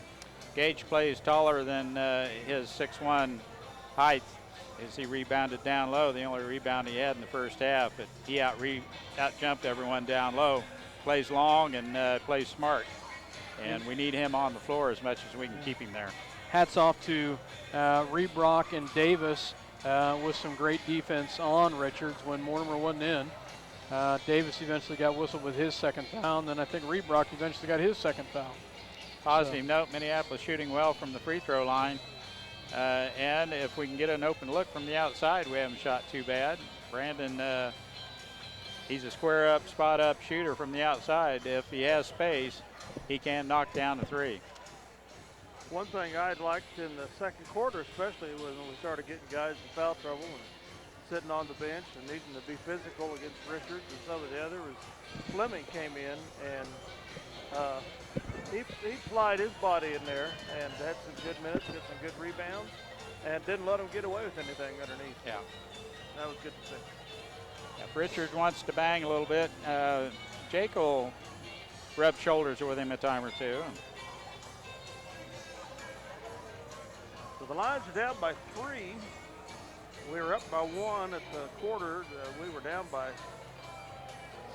Gage plays taller than his 6'1" height as he rebounded down low. The only rebound he had in the first half, but he out-jumped everyone down low. Plays long and plays smart, and we need him on the floor as much as we can keep him there. Hats off to Rebrock and Davis with some great defense on Richards when Mortimer wasn't in. Davis eventually got whistled with his second foul, and then I think Rebrock eventually got his second foul. Positive note, Minneapolis shooting well from the free throw line. And if we can get an open look from the outside, we haven't shot too bad. Brandon He's a square up, spot up shooter from the outside. If he has space, he can knock down a three. One thing I'd liked in the second quarter especially was when we started getting guys in foul trouble and sitting on the bench and needing to be physical against Richards and some of the other was Fleming came in and he plied his body in there and had some good minutes, got some good rebounds, and didn't let him get away with anything underneath. Yeah. That was good to see. If Richards wants to bang a little bit, Jake will rub shoulders with him a time or two. So the Lions are down by 3. We were up by 1 at the quarter. We were down by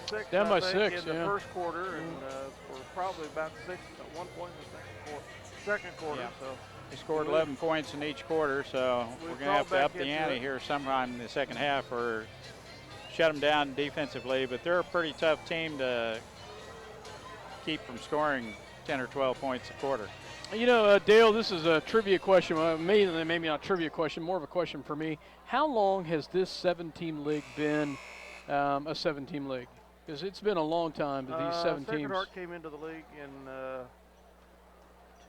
6. Down by I think, 6 in the first quarter, and we're probably about 6 at one point in the second quarter. Yeah. So He scored 11 points in each quarter, so we're going to have to up the ante here sometime in the second half or shut them down defensively. But they're a pretty tough team to keep from scoring 10 or 12 points a quarter. You know, Dale, this is a trivia question. Maybe not a trivia question, more of a question for me. How long has this 7-team league been a 7-team league? Because it's been a long time that these 7 teams. Sacred Heart came into the league in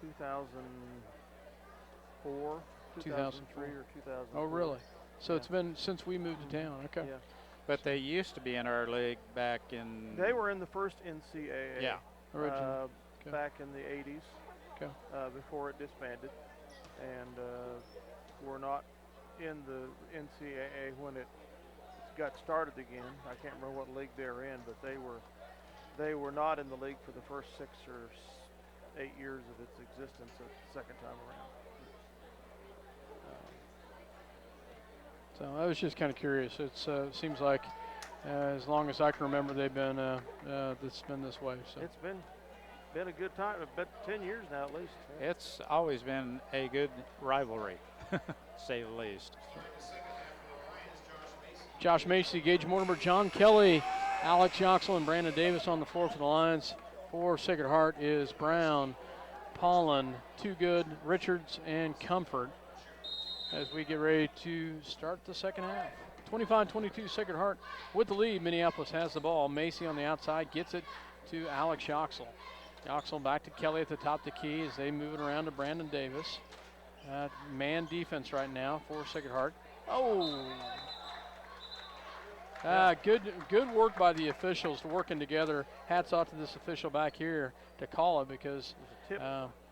2004, 2003, or 2004. Oh, really? So it's been since we moved to town. Okay. Yeah. But they used to be in our league back in. They were in the first NCAA. Yeah. Originally. Back in the 80s. Okay. Before it disbanded, and were not in the NCAA when it got started again. I can't remember what league they were in, but they were not in the league for the first 6 or 8 years of its existence the second time around. So I was just kind of curious. It seems like as long as I can remember, they've been it's been this way. So it's been a good time. But 10 years now at least. Yeah. It's always been a good rivalry, to say the least. Josh Macy, Gage Mortimer, John Kelly, Alex Yoxel, and Brandon Davis on the floor for the Lions. For Sacred Heart is Brown, Pollen, Too Good, Richards, and Comfort as we get ready to start the second half. 25-22 Sacred Heart with the lead. Minneapolis has the ball. Macy on the outside gets it to Alex Yoxel. Yoxel back to Kelly at the top of the key as they move it around to Brandon Davis. Man defense right now for Sacred Heart. Oh! Good work by the officials working together. Hats off to this official back here to call it because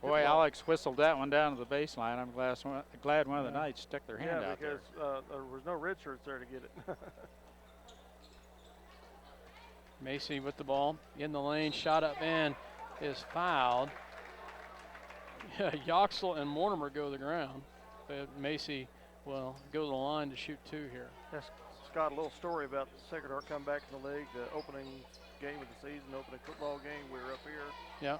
boy, Alex whistled that one down to the baseline. I'm glad one of the Knights stuck their hand out there. because there was no red shirts there to get it. Macy with the ball in the lane, shot up and is fouled. Yoxel and Mortimer go to the ground, but Macy will go to the line to shoot 2 here. Yes, Scott, a little story about Sacred Heart coming back in the league, the opening game of the season, opening football game. We were up here. Yeah.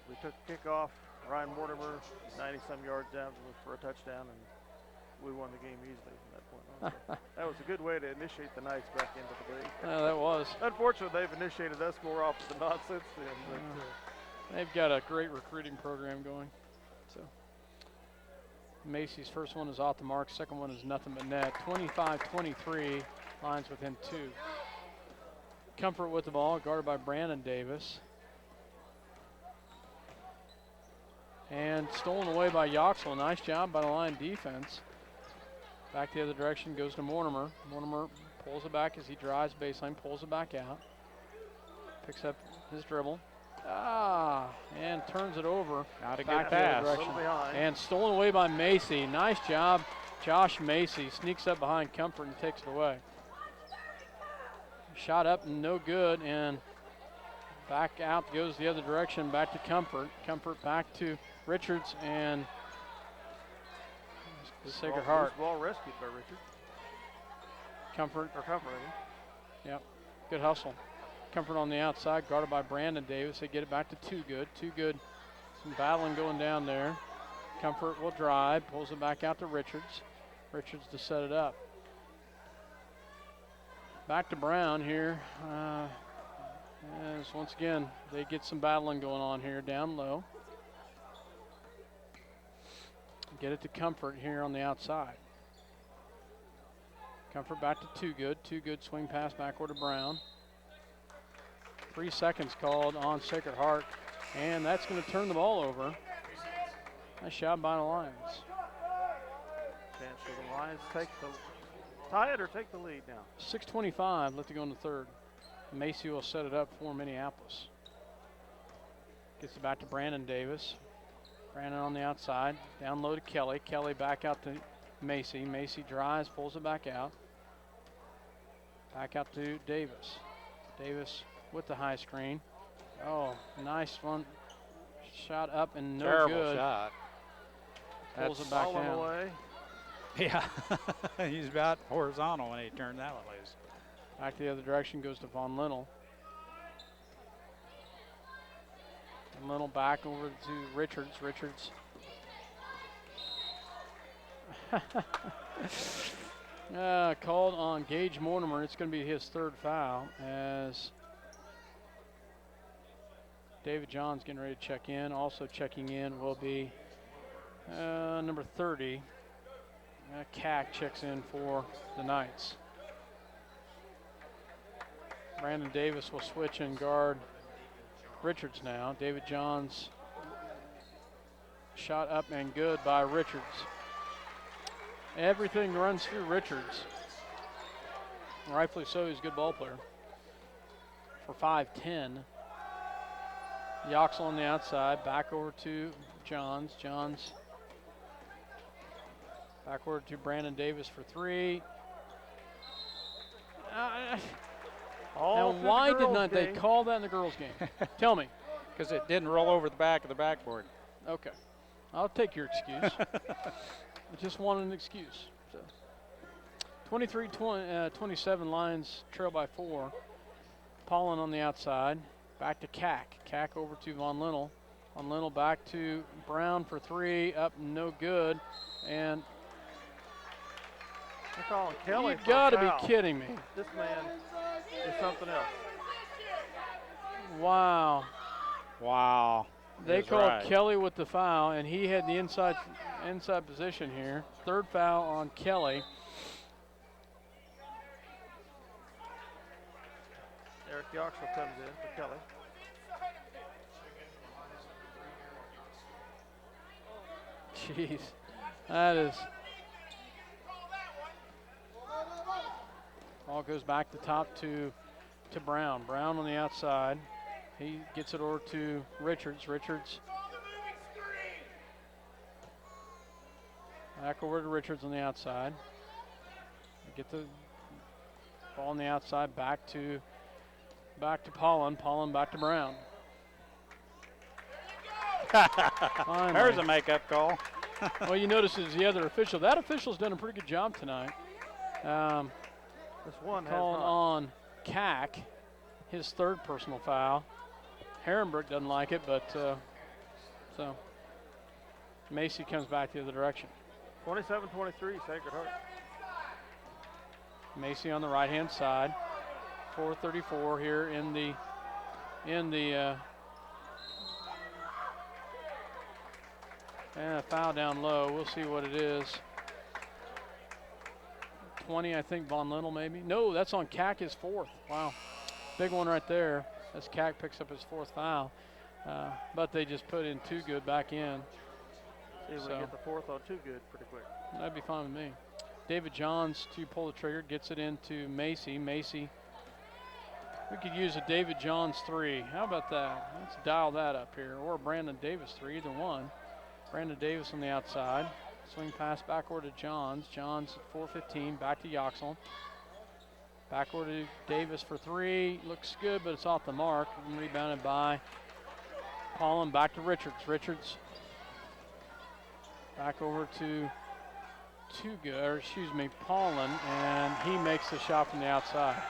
We took kickoff. Ryan Mortimer, 90-some yards down for a touchdown, and we won the game easily from that point on. So that was a good way to initiate the Knights back into the league. That was. Unfortunately, they've initiated us more often than not since then. But, they've got a great recruiting program going. So Macy's first one is off the mark. Second one is nothing but net. 25-23, Lions within 2. Comfort with the ball, guarded by Brandon Davis. And stolen away by Yoxel. Nice job by the Lion defense. Back the other direction, goes to Mortimer. Mortimer pulls it back as he drives baseline, pulls it back out. Picks up his dribble. And turns it over. Not a back good pass. the other direction. And stolen away by Macy. Nice job, Josh Macy. Sneaks up behind Comfort and takes it away. Shot up, no good, and back out goes the other direction, back to Comfort. Comfort back to Richards and Sacred Heart. Ball rescued by Richard. Comfort. I mean. Yep, good hustle. Comfort on the outside, guarded by Brandon Davis. They get it back to Too Good. Too Good, some battling going down there. Comfort will drive, pulls it back out to Richards. Richards to set it up. Back to Brown here. As once again, they get some battling going on here down low. Get it to Comfort here on the outside. Comfort back to Too Good. Too Good swing pass backward to Brown. 3 seconds called on Sacred Heart, and that's going to turn the ball over. Nice shot by the Lions. Chance for the Lions take the tie it or take the lead now. 6:25 left to go in the third. Macy will set it up for Minneapolis. Gets it back to Brandon Davis. Brandon on the outside. Down low to Kelly. Kelly back out to Macy. Macy drives, pulls it back out. Back out to Davis. Davis with the high screen. Oh, nice one. Shot up and no Terrible good. shot. Pulls it back Falling down. away. Yeah, he's about horizontal when he turned that one loose. Back the other direction goes to Von Linnell. Von Linnell back over to Richards. Richards. Called on Gage Mortimer. It's going to be his third foul as David John's getting ready to check in. Also checking in will be number 30. Cack checks in for the Knights. Brandon Davis will switch and guard Richards now. David Johns shot up and good by Richards. Everything runs through Richards. Rightfully so, he's a good ball player. For 5'10". Yoxel on the outside, back over to Johns. Johns backward to Brandon Davis for 3. All Now, through why the did girls' not they game. call that in the girls' game? Tell me. Because it didn't roll over the back of the backboard. Okay. I'll take your excuse. I just wanted an excuse. So. 23-27 Lions trail by 4. Paulin on the outside. Back to Cack. Cack over to Von Linnell. Von Linnell back to Brown for 3. Up, no good. And They're calling Kelly you've for a got to foul. be kidding me. This man is something else. Wow. Wow. They He was called right. Kelly with the foul, and he had the inside position here. Third foul on Kelly. Eric Yoxel comes in for Kelly. Jeez, that is. Ball goes back to top to Brown. Brown on the outside. He gets it over to Richards. Richards. Back over to Richards on the outside. Get the ball on the outside. Back to Paulin. Paulin back to Brown. Finally. There's a makeup call. Well, you notice is the other official. That official's done a pretty good job tonight. This one has Calling not. on Cack, his third personal foul. Herrenberg doesn't like it, but so Macy comes back the other direction. 27-23, Sacred Heart. Macy on the right-hand side. 4:34 here in the and a foul down low. We'll see what it is. 20, I think, Von Linnell maybe. No, that's on Cack, his fourth. Wow. Big one right there as Cack picks up his fourth foul. But they just put in Too Good back in. See if we get the fourth on Too Good pretty quick. That'd be fine with me. David Johns to pull the trigger, gets it into Macy. Macy, we could use a David Johns 3. How about that? Let's dial that up here. Or a Brandon Davis 3, either one. Brandon Davis on the outside. Swing pass backward to Johns. Johns at 4:15, back to Yoxel. Backward to Davis for 3. Looks good, but it's off the mark. And rebounded by Paulin. Back to Richards. Richards back over to Paulin, and he makes the shot from the outside.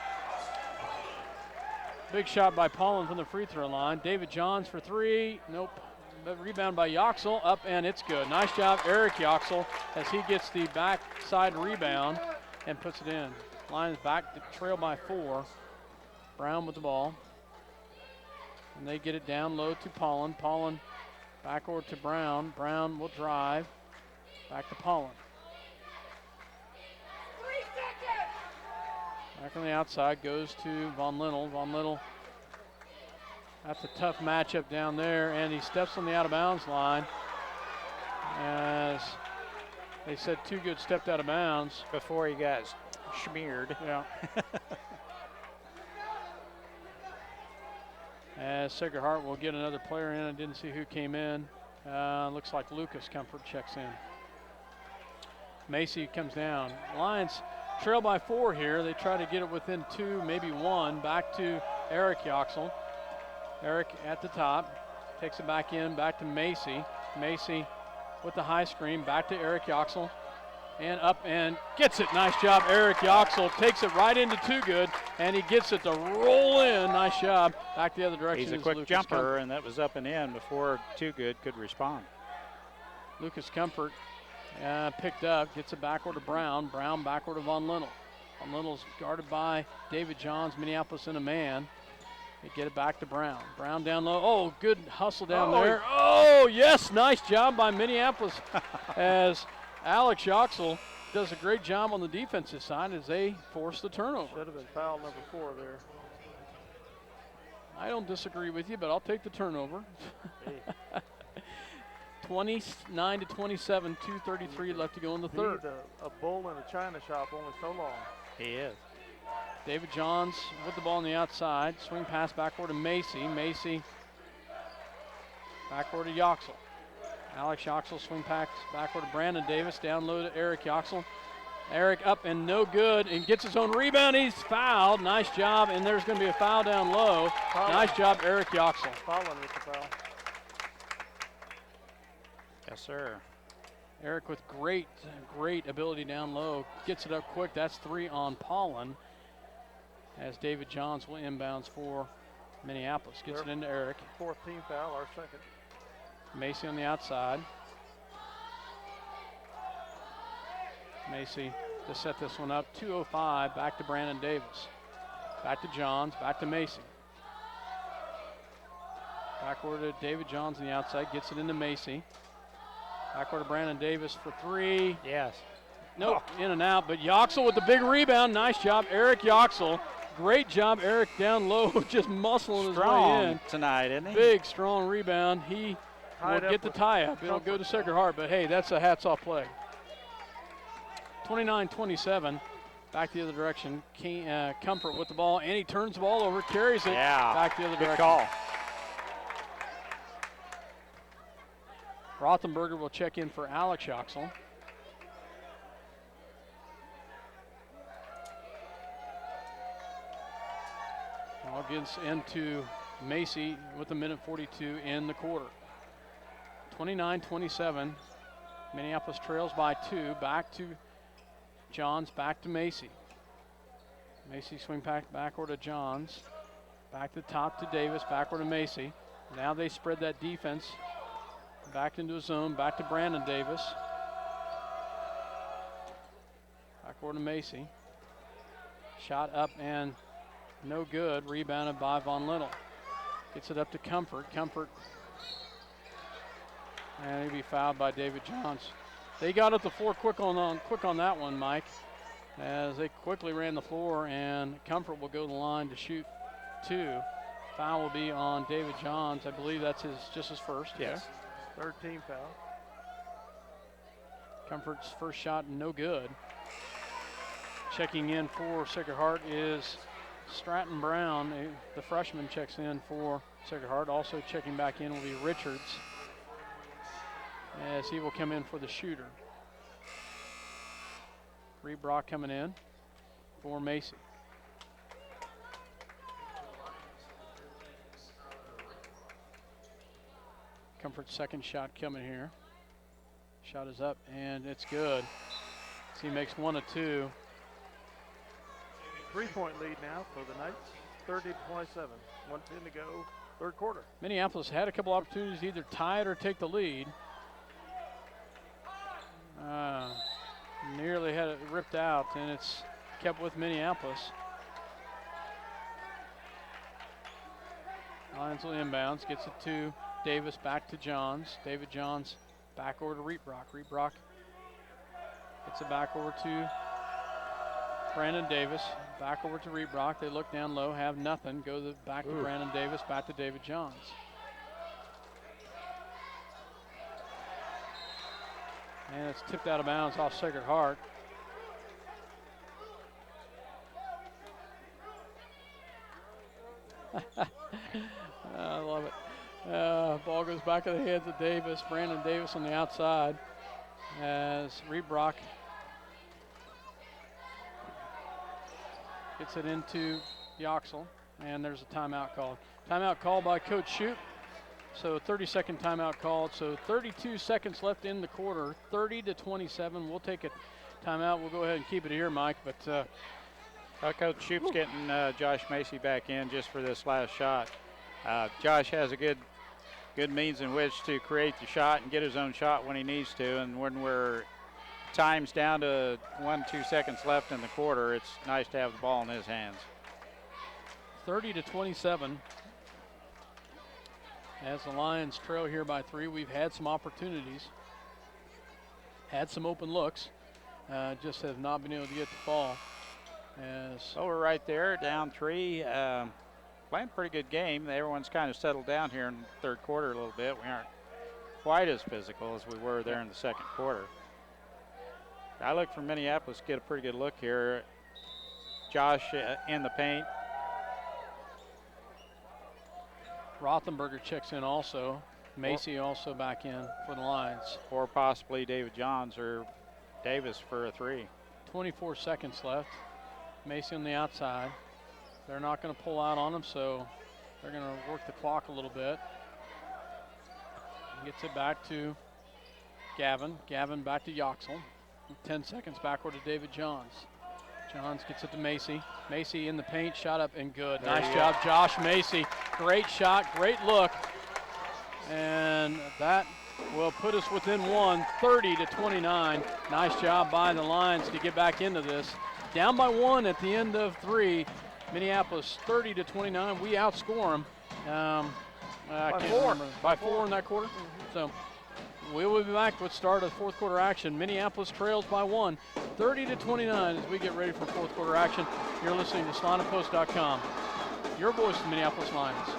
Big shot by Paulin from the free throw line. David Johns for 3. Nope. But rebound by Yoxel, up and it's good. Nice job, Eric Yoxel, as he gets the backside rebound and puts it in. Lions back to trail by 4. Brown with the ball. And they get it down low to Paulin. Paulin back over to Brown. Brown will drive. Back to Paulin. Back on the outside goes to Von Linnell. Von Linnell, that's a tough matchup down there, and he steps on the out-of-bounds line. As they said, Too Good stepped out of bounds. Before he got smeared. Yeah. As Sacred Heart will get another player in. I didn't see who came in. Looks like Lucas Comfort checks in. Macy comes down. Lions trail by 4 here. They try to get it within 2, maybe 1. Back to Eric Yoxel. Eric at the top. Takes it back in, back to Macy. Macy with the high screen, back to Eric Yoxel. And up and gets it. Nice job, Eric Yoxel. Takes it right into Too Good, and he gets it to roll in. Nice job. Back the other direction. He's a quick jumper, and that was up and in before Too Good could respond. Lucas Comfort picked up, gets it backward to Brown. Brown backward to Von Linnell. Von Linnell's guarded by David Johns, Minneapolis in a man. They get it back to Brown. Brown down low. Oh, good hustle down there. Oh, yes, nice job by Minneapolis as Alex Yoxel does a great job on the defensive side as they force the turnover. Should have been foul number 4 there. I don't disagree with you, but I'll take the turnover. Hey. 29-27, 2:33 left to go in the third. A bull in a china shop only so long. He is. David Johns with the ball on the outside. Swing pass backward to Macy. Macy backward to Yoxel. Alex Yoxel swing pass backward to Brandon Davis. Down low to Eric Yoxel. Eric up and no good and gets his own rebound. He's fouled. Nice job, and there's going to be a foul down low. Nice job, Eric Yoxel. Following with the foul. Yes, sir. Eric with great ability down low. Gets it up quick. That's 3 on Paulin. As David Johns will inbounds for Minneapolis. Gets it into Eric. 4th team foul, our second. Macy on the outside. Macy to set this one up. 2:05, back to Brandon Davis. Back to Johns, back to Macy. Backward to David Johns on the outside, gets it into Macy. Backward to Brandon Davis for 3. Yes. Nope, in and out, but Yoxel with the big rebound. Nice job, Eric Yoxel. Great job, Eric down low, just muscling his way in. Tonight, isn't he? Big, strong rebound. He will get the tie-up. It'll go to Sacred Heart, but hey, that's a hats-off play. 29-27, back the other direction. Comfort with the ball, and he turns the ball over, carries it back the other good direction. Call. Rothenberger will check in for Alex Yoxel. Ball gets into Macy with a minute 42 in the quarter. 29-27. Minneapolis trails by 2. Back to Johns, back to Macy. Macy swing backward to Johns. Back to top to Davis, backward to Macy. Now they spread that defense. Back into a zone, back to Brandon Davis. Backward to Macy. Shot up and no good. Rebounded by Von Linnell. Gets it up to Comfort. Comfort. And he'll be fouled by David Johns. They got up the floor quick on that one, Mike, as they quickly ran the floor, and Comfort will go to the line to shoot 2. Foul will be on David Johns. I believe that's just his first. Yes. Yeah. 3rd team foul. Comfort's first shot, no good. Checking in for Sacred Heart is Stratton Brown. The freshman checks in for Sacred Heart. Also checking back in will be Richards, as he will come in for the shooter. Reed Brock coming in for Macy. Comfort's second shot coming here. Shot is up and it's good. So he makes 1 of 2. 3-point lead now for the Knights. 30-27. 1:10 to go, 3rd quarter. Minneapolis had a couple opportunities to either tie it or take the lead. Nearly had it ripped out, and it's kept with Minneapolis. Lions will inbounds, gets it to Davis, back to Johns. David Johns back over to Reed Brock. Reed Brock gets it back over to Brandon Davis. Back over to Rebrock. They look down low, have nothing. Go back to Brandon Davis, back to David Johns. And it's tipped out of bounds off Sacred Heart. I love it. Ball goes back of the hands of Davis. Brandon Davis on the outside as Rebrock gets it into Yoxel, and there's a timeout called. Timeout called by Coach Shoup. So 30-second timeout called. So 32 seconds left in the quarter, 30-27. We'll take a timeout. We'll go ahead and keep it here, Mike. But Coach Shoup's getting Josh Macy back in just for this last shot. Josh has a good means in which to create the shot and get his own shot when he needs to. And when we're time's down to 1-2 seconds left in the quarter, it's nice to have the ball in his hands. 30-27. As the Lions trail here by 3, we've had some opportunities, had some open looks, just have not been able to get the ball. So we're right there, down 3. Playing a pretty good game. Everyone's kind of settled down here in the third quarter a little bit. We aren't quite as physical as we were there in the second quarter. I look for Minneapolis to get a pretty good look here. Josh in the paint. Rothenberger checks in also. Macy also back in for the Lions. Or possibly David Johns or Davis for a 3. 24 seconds left. Macy on the outside. They're not going to pull out on him, so they're going to work the clock a little bit. Gets it back to Gavin. Gavin back to Yoxel. 10 seconds backward to David Johns. Johns gets it to Macy. Macy in the paint, shot up and good. Nice job, Josh Macy. Great shot, great look. And that will put us within 1, 30-29. Nice job by the Lions to get back into this. Down by 1 at the end of 3. Minneapolis 30-29. We outscore them. By 4 in that quarter. So we will be back with start of fourth quarter action. Minneapolis trails by 1, 30-29 as we get ready for fourth quarter action. You're listening to SalinaPost.com. Your voice of the Minneapolis Lions.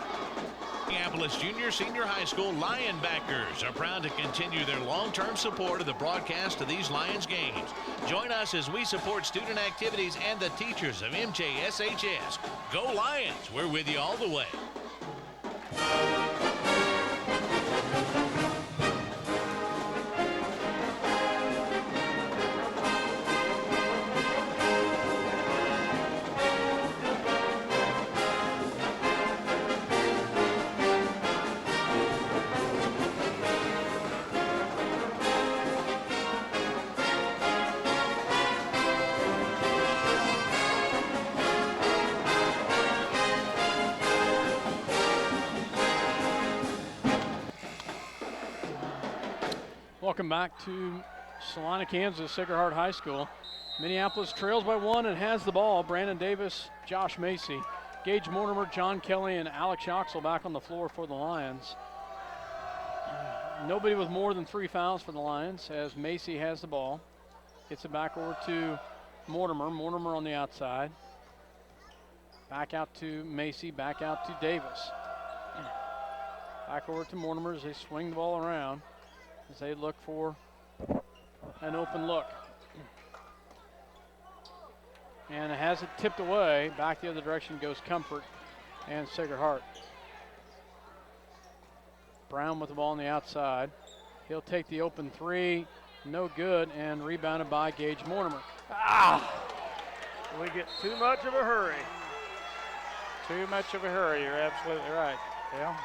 Minneapolis Junior Senior High School Lionbackers are proud to continue their long-term support of the broadcast of these Lions games. Join us as we support student activities and the teachers of MJSHS. Go Lions! We're with you all the way. Welcome back to Salina, Kansas, Sacred Heart High School. Minneapolis trails by 1 and has the ball. Brandon Davis, Josh Macy, Gage Mortimer, John Kelly, and Alex Yoxel back on the floor for the Lions. Nobody with more than 3 fouls for the Lions as Macy has the ball. Gets it back over to Mortimer. Mortimer on the outside. Back out to Macy, back out to Davis. Back over to Mortimer as they swing the ball around, as they look for an open look. And it has it tipped away. Back the other direction goes Comfort and Sacred Heart. Brown with the ball on the outside. He'll take the open 3. No good, and rebounded by Gage Mortimer. We get too much of a hurry. Too much of a hurry. You're absolutely right. Yeah.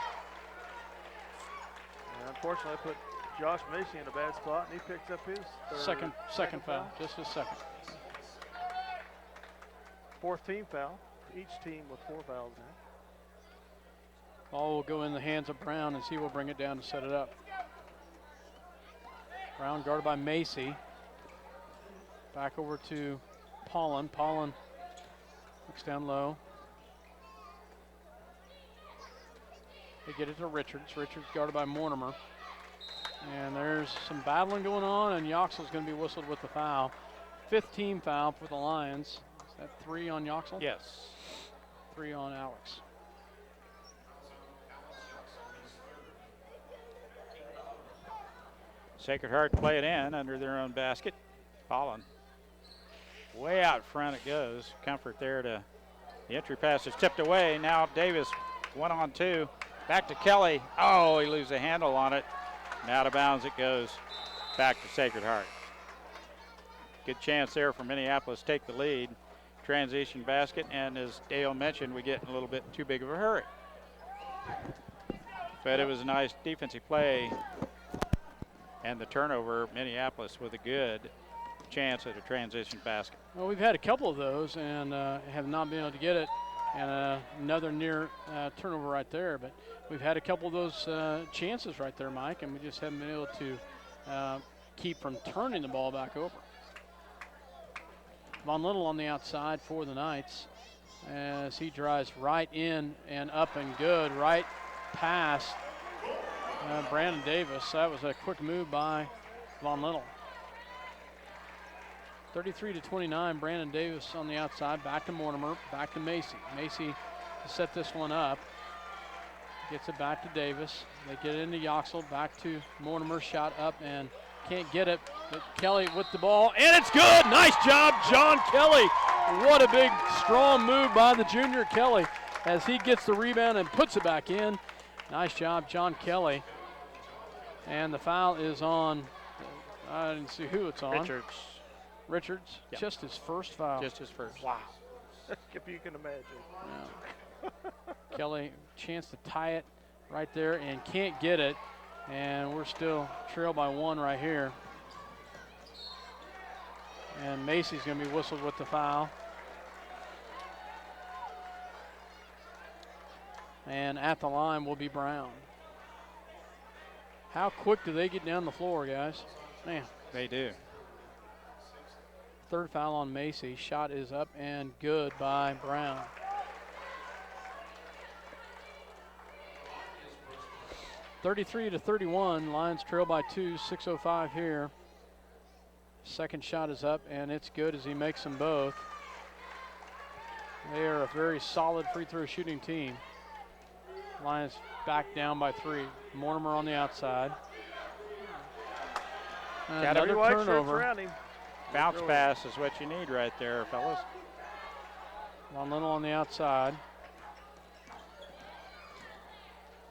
And unfortunately, I put Josh Macy in a bad spot, and he picks up his second foul. Just his second. 4th team foul. Each team with 4 fouls now. Ball will go in the hands of Brown as he will bring it down to set it up. Brown guarded by Macy. Back over to Paulin. Paulin looks down low. They get it to Richards. Richards guarded by Mortimer. And there's some battling going on, and Yoxel's going to be whistled with the foul. 5th team foul for the Lions. Is that 3 on Yoxel? Yes. 3 on Alex. Sacred Heart play it in under their own basket. Holland. Way out front it goes. Comfort there to the entry pass is tipped away. Now Davis 1-on-2. Back to Kelly. Oh, he loses a handle on it. And out of bounds it goes back to Sacred Heart. Good chance there for Minneapolis to take the lead. Transition basket, and as Dale mentioned, we get in a little bit too big of a hurry. But it was a nice defensive play. And the turnover, Minneapolis with a good chance at a transition basket. Well, we've had a couple of those and have not been able to get it. And another near turnover right there. But we've had a couple of those chances right there, Mike, and we just haven't been able to keep from turning the ball back over. Von Little on the outside for the Knights as he drives right in and up and good, right past Brandon Davis. That was a quick move by Von Little. 33-29, Brandon Davis on the outside, back to Mortimer, back to Macy. Macy to set this one up. Gets it back to Davis. They get it into Yoxel, back to Mortimer, shot up and can't get it, but Kelly with the ball, and it's good. Nice job, John Kelly. What a big, strong move by the junior Kelly as he gets the rebound and puts it back in. Nice job, John Kelly. And the foul is on, I didn't see who it's on. Richards, Yep. Just his first foul. Just his first. Wow. If you can imagine. Yeah. Kelly, chance to tie it right there and can't get it. And we're still trailed by 1 right here. And Macy's going to be whistled with the foul. And at the line will be Brown. How quick do they get down the floor, guys? Man. They do. Third foul on Macy. Shot is up and good by Brown. (33-31). Lions trail by 2. 6:05 here. Second shot is up and it's good as he makes them both. They are a very solid free throw shooting team. Lions back down by 3. Mortimer on the outside. Another turnover. Bounce pass is what you need right there, fellas. Von Little on the outside.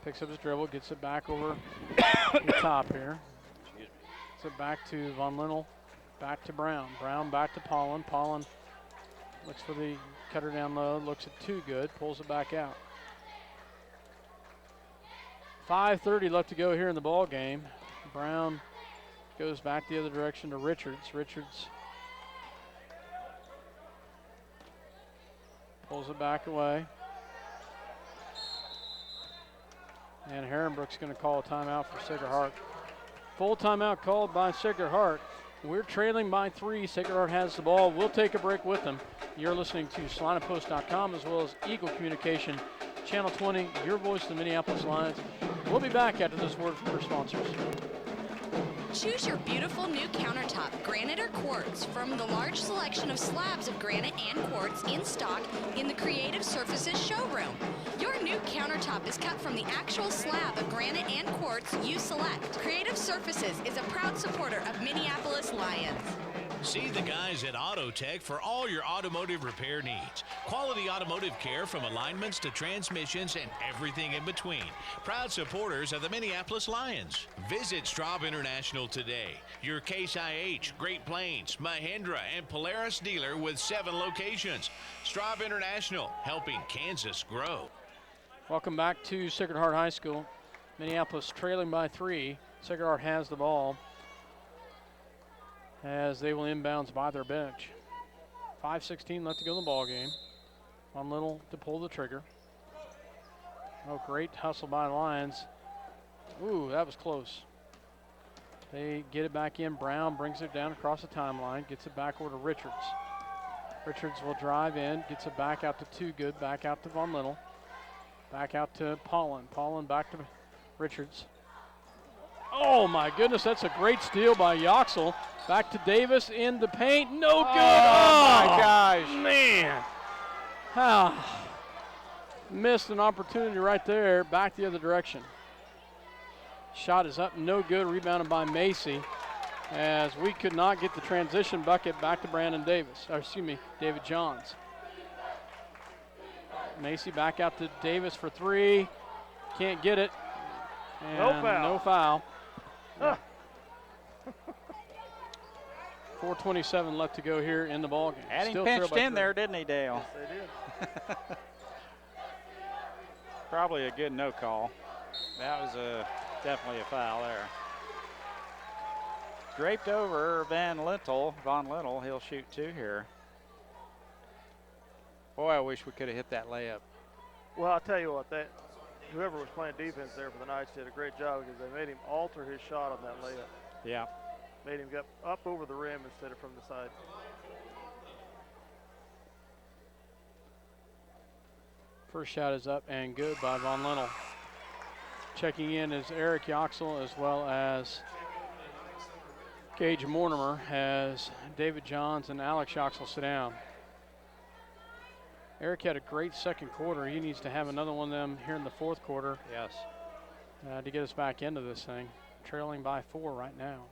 Picks up his dribble, gets it back over the top here. Gets it back to Von Little, back to Brown. Brown back to Pollen. Pollen looks for the cutter down low, looks at too good, pulls it back out. 5:30 left to go here in the ball game. Brown goes back the other direction to Richards. Richards pulls it back away. And Herrenbrook's going to call a timeout for Sacred Heart. Full timeout called by Sacred Heart. We're trailing by 3. Sacred Heart has the ball. We'll take a break with them. You're listening to SalinaPost.com as well as Eagle Communication, Channel 20, your voice of the Minneapolis Lions. We'll be back after this word from our sponsors. Choose your beautiful new countertop, granite or quartz, from the large selection of slabs of granite and quartz in stock in the Creative Surfaces showroom. Your new countertop is cut from the actual slab of granite and quartz you select. Creative Surfaces is a proud supporter of Minneapolis Lions. See the guys at Auto Tech for all your automotive repair needs. Quality automotive care from alignments to transmissions and everything in between. Proud supporters of the Minneapolis Lions. Visit Straub International today. Your Case IH, Great Plains, Mahindra, and Polaris dealer with 7 locations. Straub International, helping Kansas grow. Welcome back to Sacred Heart High School. Minneapolis trailing by 3. Sacred Heart has the ball as they will inbounds by their bench. 5:16 left to go in the ball game. Von Little to pull the trigger. Oh, great hustle by the Lions. Ooh, that was close. They get it back in. Brown brings it down across the timeline, gets it back over to Richards. Richards will drive in, gets it back out to Too Good, back out to Von Little, back out to Pollen. Pollen back to Richards. Oh my goodness, that's a great steal by Yoxel. Back to Davis in the paint. No good. Oh my gosh. Man. Missed an opportunity right there. Back the other direction. Shot is up, no good. Rebounded by Macy, as we could not get the transition bucket. Back to Brandon Davis, or excuse me, David Johns. Macy back out to Davis for three. Can't get it. And No foul. No foul. 4:27 left to go here in the ballgame. Had him Still pinched trailed by in 3. there, didn't he, Dale? Yes, they did. Probably a good no call. That was definitely a foul there. Draped over Von Lintel. He'll shoot 2 here. Boy, I wish we could have hit that layup. Well, I'll tell you what, whoever was playing defense there for the Knights did a great job because they made him alter his shot on that layup. Yeah. Made him get up over the rim instead of from the side. First shot is up and good by Von Lintel. Checking in is Eric Yoxel as well as Gage Mortimer, as David Johns and Alex Yoxel sit down. Eric had a great second quarter. He needs to have another one of them here in the fourth quarter. Yes. To get us back into this thing. Trailing by 4 right now.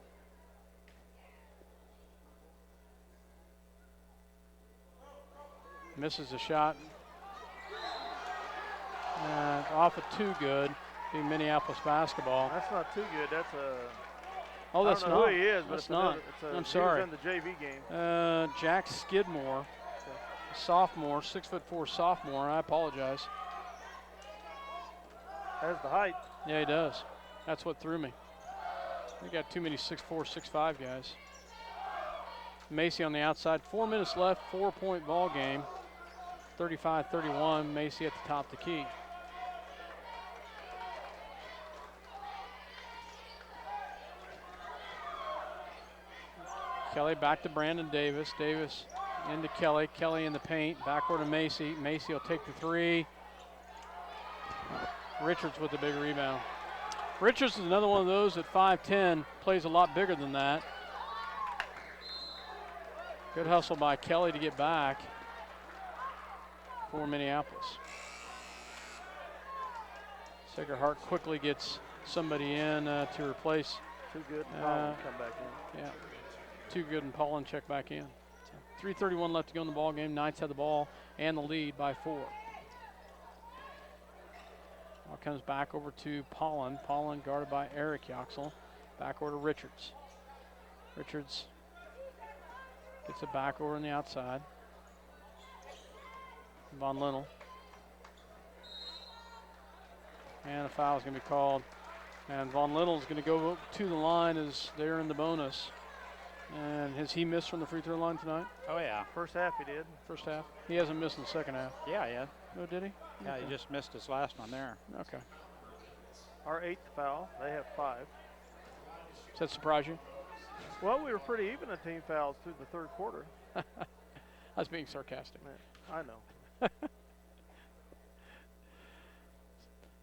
Misses a shot. Off of too good. Being Minneapolis basketball. That's not too good. That's a. Oh, that's I don't know not. who he is, but That's it's not. I'm sorry. He was in the JV game. Jack Skidmore, sophomore, 6'4" sophomore. I apologize. Has the height. Yeah, he does. That's what threw me. We got too many 6'4", 6'5" guys. Macy on the outside. 4 minutes left. 4-point ball game. 35-31. Macy at the top of the key. Kelly back to Brandon Davis. Davis into Kelly. Kelly in the paint. Backward to Macy. Macy will take the 3. Richards with the big rebound. Richards is another one of those at 5'10", plays a lot bigger than that. Good hustle by Kelly to get back for Minneapolis. Sacred Heart quickly gets somebody in to replace. Too good. Come back in. Yeah. Too good, and Paulin check back in. So 3:31 left to go in the ball game. Knights have the ball and the lead by 4. Ball comes back over to Paulin. Paulin guarded by Eric Yoxel. Back over to Richards. Richards gets it back over on the outside. Von Lintel. And a foul is going to be called. And Von Lintel is going to go to the line as they're in the bonus. And has he missed from the free throw line tonight? Oh, yeah. First half he did. First half? He hasn't missed in the second half. Yeah, yeah. Oh, did he? Yeah, Okay. he just missed his last one there. Okay. Our 8th foul. They have 5. Does that surprise you? Well, we were pretty even in team fouls through the third quarter. I was being sarcastic. I know.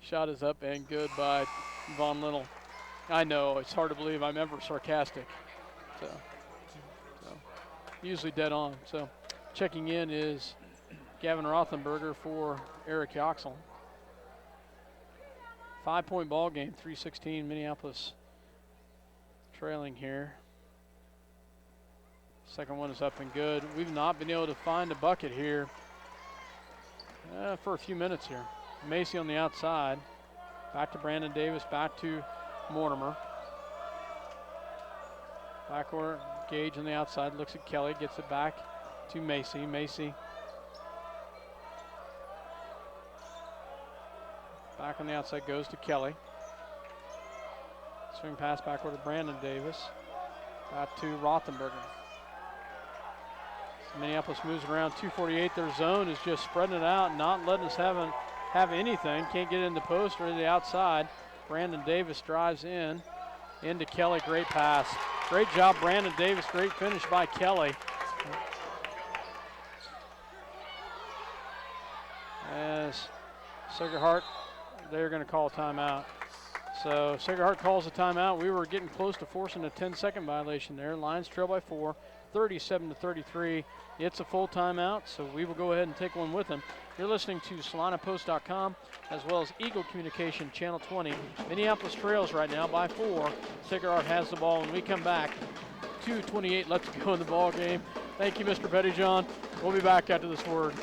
Shot is up and good by Von Lintel. I know, it's hard to believe I'm ever sarcastic. So usually dead on. So checking in is Gavin Rothenberger for Eric Yoxel. 5-point ball game, 3:16, Minneapolis trailing here. Second one is up and good. We've not been able to find a bucket here for a few minutes here. Macy on the outside. Back to Brandon Davis, back to Mortimer. Backward, Gage on the outside, looks at Kelly, gets it back to Macy. Macy back on the outside, goes to Kelly. Swing pass backward to Brandon Davis. Back to Rothenberger. Minneapolis moves around 2:48. Their zone is just spreading it out, not letting us have anything. Can't get in the post or to the outside. Brandon Davis drives in, into Kelly. Great pass. Great job, Brandon Davis. Great finish by Kelly. As Sacred Heart, they're going to call timeout. So Sacred Heart calls a timeout. We were getting close to forcing a 10-second violation there. Lions trail by 4, 37-33. It's a full timeout, so we will go ahead and take one with them. You're listening to SalinaPost.com as well as Eagle Communication Channel 20. Minneapolis trails right now by 4. Sacred Heart has the ball when we come back. 2:28 left to go in the ball game. Thank you, Mr. Pettyjohn. We'll be back after this word.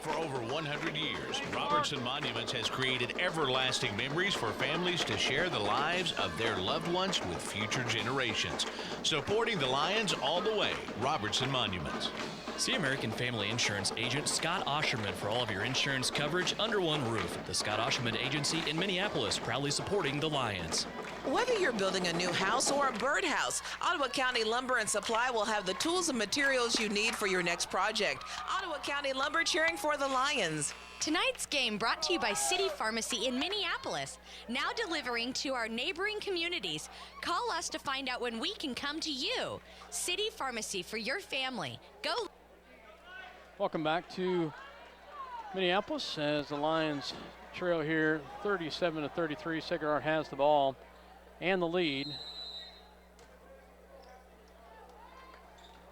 For over 100 years, Robertson Monuments has created everlasting memories for families to share the lives of their loved ones with future generations. Supporting the Lions all the way, Robertson Monuments. See American Family Insurance agent Scott Ausherman for all of your insurance coverage under one roof. The Scott Ausherman Agency in Minneapolis, proudly supporting the Lions. Whether you're building a new house or a birdhouse, Ottawa County Lumber and Supply will have the tools and materials you need for your next project. Ottawa County Lumber, cheering for the Lions. Tonight's game brought to you by City Pharmacy in Minneapolis, now delivering to our neighboring communities. Call us to find out when we can come to you. City Pharmacy for your family. Go. Welcome back to Minneapolis as the Lions trail here 37-33. Sacred Heart has the ball and the lead.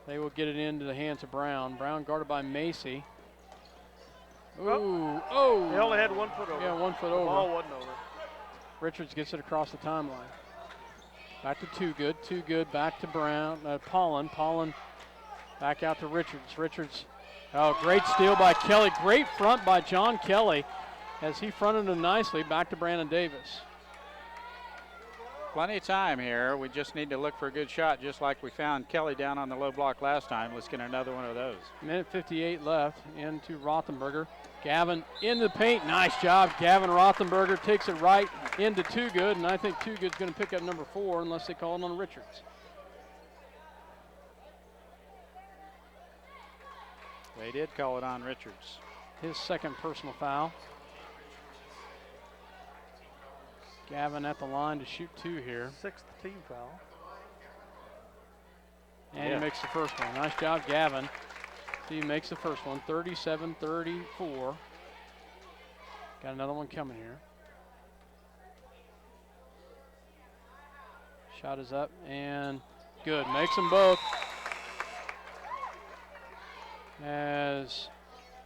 They will get it into the hands of Brown. Brown guarded by Macy. Ooh, oh! He only had 1 foot over. Yeah, 1 foot over. The ball wasn't over. Richards gets it across the timeline. Back to Too Good, back to Brown, Paulin back out to Richards. Richards, oh, great steal by Kelly. Great front by John Kelly as he fronted him nicely. Back to Brandon Davis. Plenty of time here. We just need to look for a good shot, just like we found Kelly down on the low block last time. Let's get another one of those. Minute 58 left into Rothenberger. Gavin in the paint. Nice job. Gavin Rothenberger takes it right into Too Good, and I think Too Good's going to pick up number 4 unless they call it on Richards. They did call it on Richards. His second personal foul. Gavin at the line to shoot 2 here. 6th team foul. And he makes the first one. Nice job, Gavin. He makes the first one, 37-34. Got another one coming here. Shot is up and good. Makes them both. As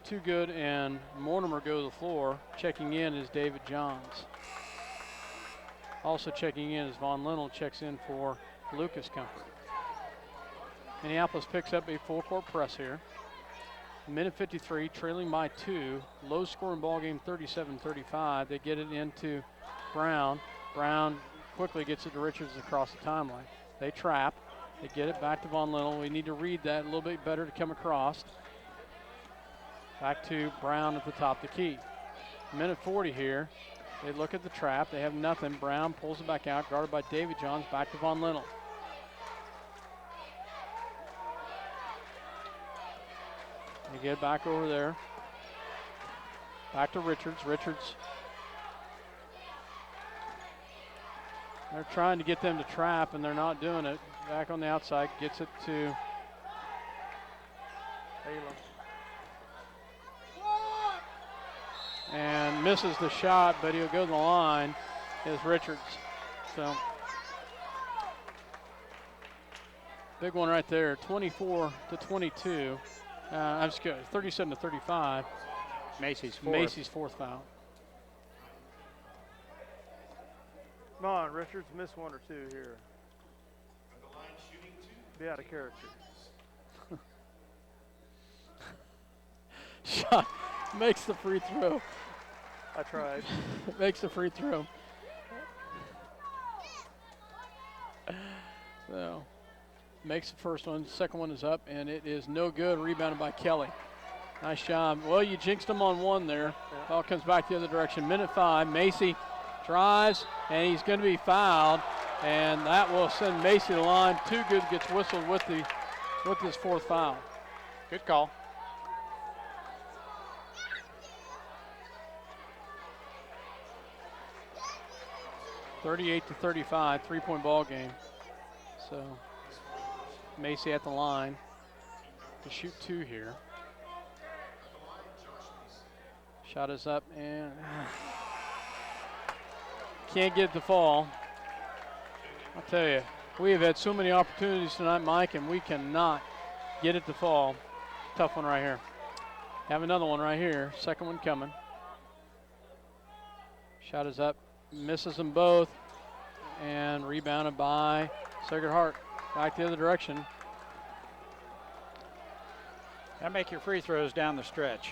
Too Good and Mortimer go to the floor. Checking in is David Johns. Also checking in is Von Linnell, checks in for Lucas Comfort. Minneapolis picks up a full court press here. Minute 53, trailing by 2. Low scoring ball game, 37-35. They get it into Brown. Brown quickly gets it to Richards across the timeline. They trap. They get it back to Von Linnell. We need to read that a little bit better to come across. Back to Brown at the top of the key. Minute 40 here. They look at the trap. They have nothing. Brown pulls it back out, guarded by David Johns. Back to Von Linnell. They get back over there. Back to Richards. Richards. They're trying to get them to trap, and they're not doing it. Back on the outside. Gets it to Taylor. And misses the shot, but he'll go to the line, is Richards. So, big one right there, 24-22. I'm just kidding, 37-35. Macy's fourth. Macy's fourth foul. Come on, Richards, miss 1 or 2 here. Be out of character. Shot, makes the free throw. I tried. Makes the free throw. So, makes the first one. Second one is up, and it is no good. Rebounded by Kelly. Nice job. Well, you jinxed him on one there. Ball comes back the other direction. Minute 5. Macy drives, and he's going to be fouled, and that will send Macy to the line. Too Good gets whistled with his fourth foul. Good call. (38-35), 3-point ball game. So Macy at the line to shoot 2 here. Shot is up and can't get it to fall. I'll tell you, we have had so many opportunities tonight, Mike, and we cannot get it to fall. Tough one right here. Have another one right here. Second one coming. Shot is up. Misses them both. And rebounded by Sacred Heart. Back the other direction. That make your free throws down the stretch.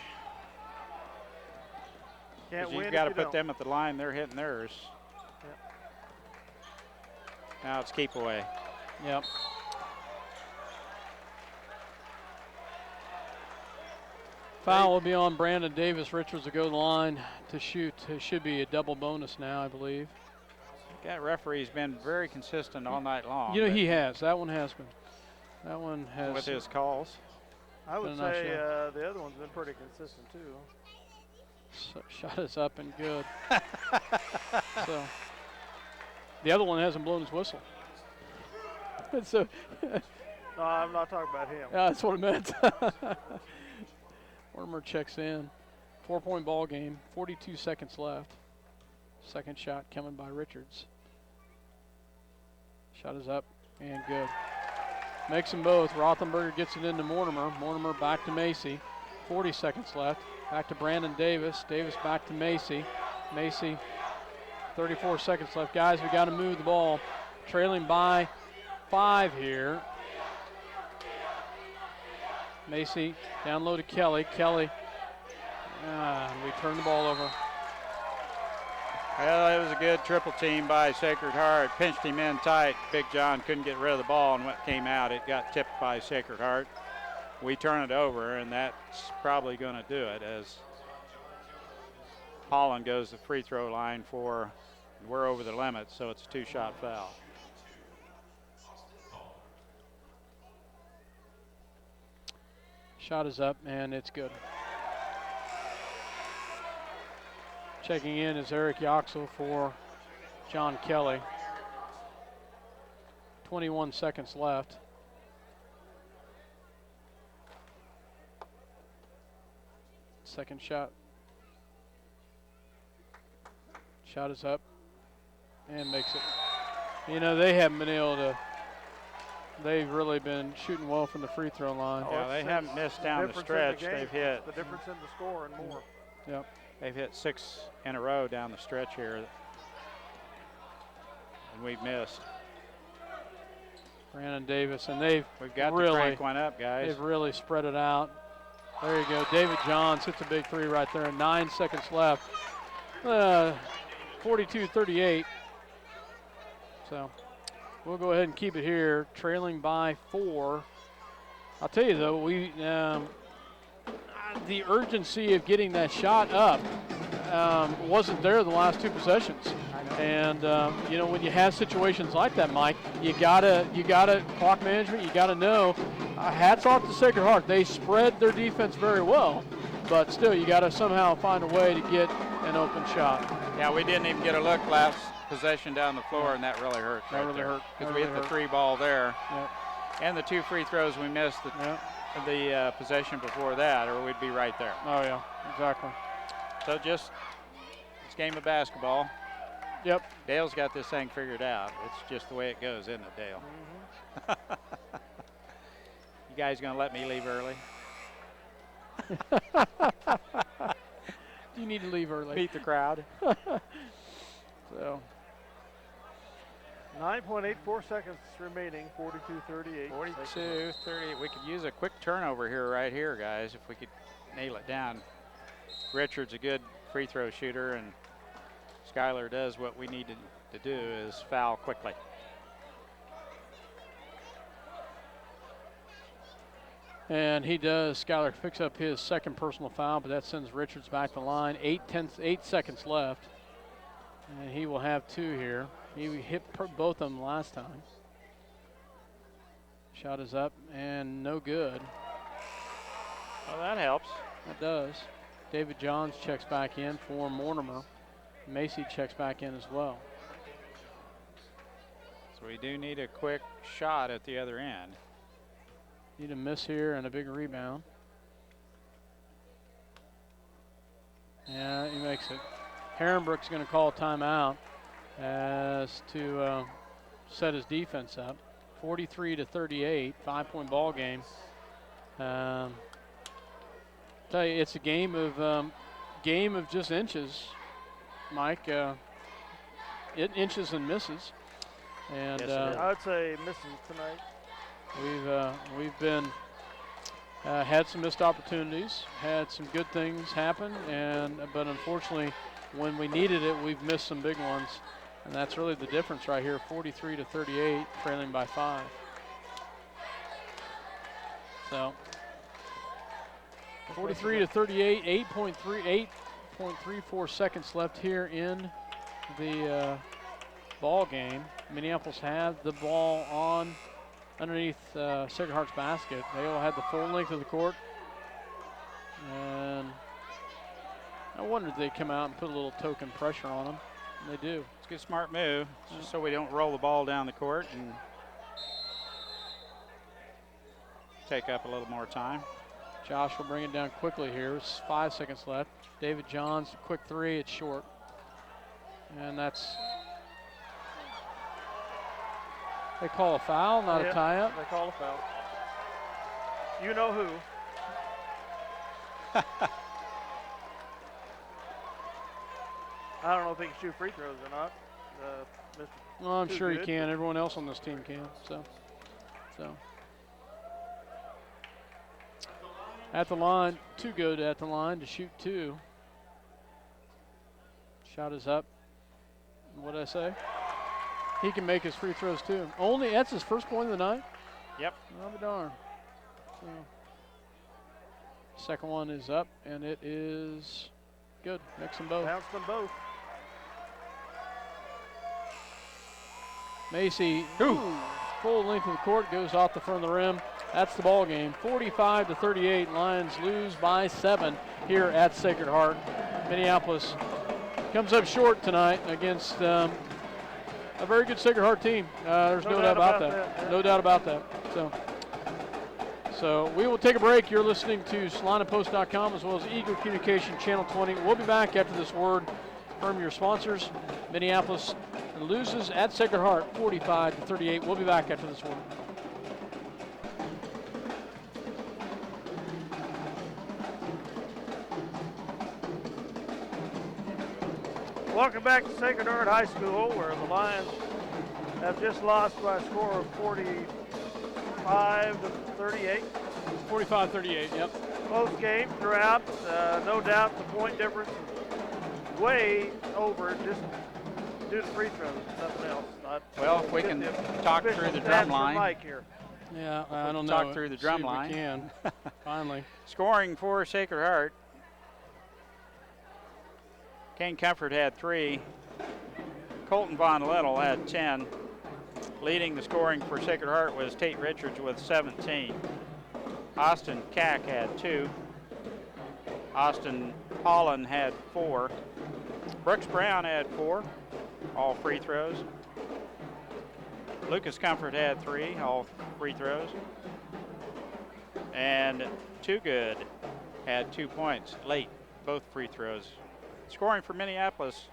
Can't win. You've got to put them at the line. They're hitting theirs. Yep. Now it's keep away. Yep. Foul will be on Brandon Davis. Richards will go to the line to shoot. It should be a double bonus now, I believe. That referee's been very consistent all night long. You know, he has. That one has been. That one has. With his calls. I would say the other one's been pretty consistent, too. So, shot is up and good. So the other one hasn't blown his whistle. So No, I'm not talking about him. yeah, that's what I meant. Wormer checks in. 4-point ball game. 42 seconds left. Second shot coming by Richards. Shot is up and good. Makes them both. Rothenberger gets it into Mortimer. Mortimer back to Macy. 40 seconds left. Back to Brandon Davis. Davis back to Macy. Macy, 34 seconds left. Guys, we got to move the ball. Trailing by 5 here. Macy down low to Kelly. Kelly, we turn the ball over. Well, it was a good triple team by Sacred Heart. Pinched him in tight. Big John couldn't get rid of the ball, and what came out, it got tipped by Sacred Heart. We turn it over, and that's probably going to do it as Holland goes to the free throw line for, we're over the limit, so it's a 2-shot foul. Shot is up, and it's good. Checking in is Eric Yoxel for John Kelly. 21 seconds left. Second shot. Shot is up and makes it. You know, they haven't been able to, they've really been shooting well from the free throw line. Yeah, they haven't missed down the stretch. They've hit. The difference in the score and more. Yep. They've hit 6 in a row down the stretch here, and we've missed. Brandon Davis, and we've got really, to crank one up, guys. They've really spread it out. There you go. David Johns hits a big 3 right there. 9 seconds left. 42-38. So we'll go ahead and keep it here, trailing by 4. I'll tell you though, the urgency of getting that shot up wasn't there the last 2 possessions. And you know, when you have situations like that, Mike, you gotta clock management. You gotta know. Hats off to Sacred Heart. They spread their defense very well, but still, you gotta somehow find a way to get an open shot. Yeah, we didn't even get a look last possession down the floor, and that really hurt. That really hurt. Because we hit the 3 ball there, Yep. and the 2 free throws we missed the possession before that, or we'd be right there. Oh yeah, exactly. So it's a game of basketball. Yep. Dale's got this thing figured out. It's just the way it goes, isn't it, Dale? Mm-hmm. You guys gonna let me leave early? You need to leave early. Beat the crowd. So 9.84 seconds remaining, 42-38. 42-38. We could use a quick turnover here, right here, guys, if we could nail it down. Richard's a good free throw shooter, and Skylar does what we need to do is foul quickly. And he does. Skylar picks up his second personal foul, but that sends Richards back to the line. 8 seconds left. And he will have 2 here. He hit both of them last time. Shot is up and no good. Well, that helps. That does. David Johns checks back in for Mortimer. Macy checks back in as well. So we do need a quick shot at the other end. Need a miss here and a big rebound. Yeah, he makes it. Herrenbrook's going to call timeout. as to set his defense up. 43-38, 5-point ball game. Tell you, it's a game of just inches, Mike. Inches and misses, and Yes, I would say misses tonight. We've been had some missed opportunities, had some good things happen, but unfortunately, when we needed it, we've missed some big ones, and that's really the difference right here. 43-38, trailing by 5. So 43-38, 8.34 seconds left here in the ball game. Minneapolis had the ball on underneath Sacred Heart's basket. They all had the full length of the court, and I wondered if they'd come out and put a little token pressure on them. And they do. It's a good, smart move, just so we don't roll the ball down the court and take up a little more time. Josh will bring it down quickly here. It's 5 seconds left. David Johns, quick three, it's short. And that's, they call a foul, not a tie-up. They call a foul. You know who. I don't know if he can shoot free throws or not. Mr. Well, I'm sure he Good. can. Everyone else on this team can. So. At the line, Too Good at the line to shoot 2. Shot is up. What did I say? He can make his free throws too. That's his first point of the night? Yep. I'll be darned. So, second one is up, and it is good. Mix them both. Bounce them both. Macy, full length of the court, goes off the front of the rim. That's the ball game. 45-38. Lions lose by 7 here at Sacred Heart. Minneapolis comes up short tonight against a very good Sacred Heart team. There's no doubt about that. No doubt about that. So we will take a break. You're listening to SalinaPost.com as well as Eagle Communication Channel 20. We'll be back after this word from your sponsors. Minneapolis loses at Sacred Heart 45-38. We'll be back after this word. Welcome back to Sacred Heart High School, where the Lions have just lost by a score of 45-38. 45-38, yep. Close game throughout. No doubt the point difference is way over just due to free throws, nothing else. Well, if we can talk through the drum line. Mike here. Yeah, I don't know. Talk through the drum line. We can, finally. Scoring for Sacred Heart. Kane Comfort had 3. Colton Von Little had 10. Leading the scoring for Sacred Heart was Tate Richards with 17. Austin Cack had 2. Austin Holland had 4. Brooks Brown had 4, all free throws. Lucas Comfort had 3, all free throws. And Too Good had 2 points late, both free throws. Scoring for Minneapolis,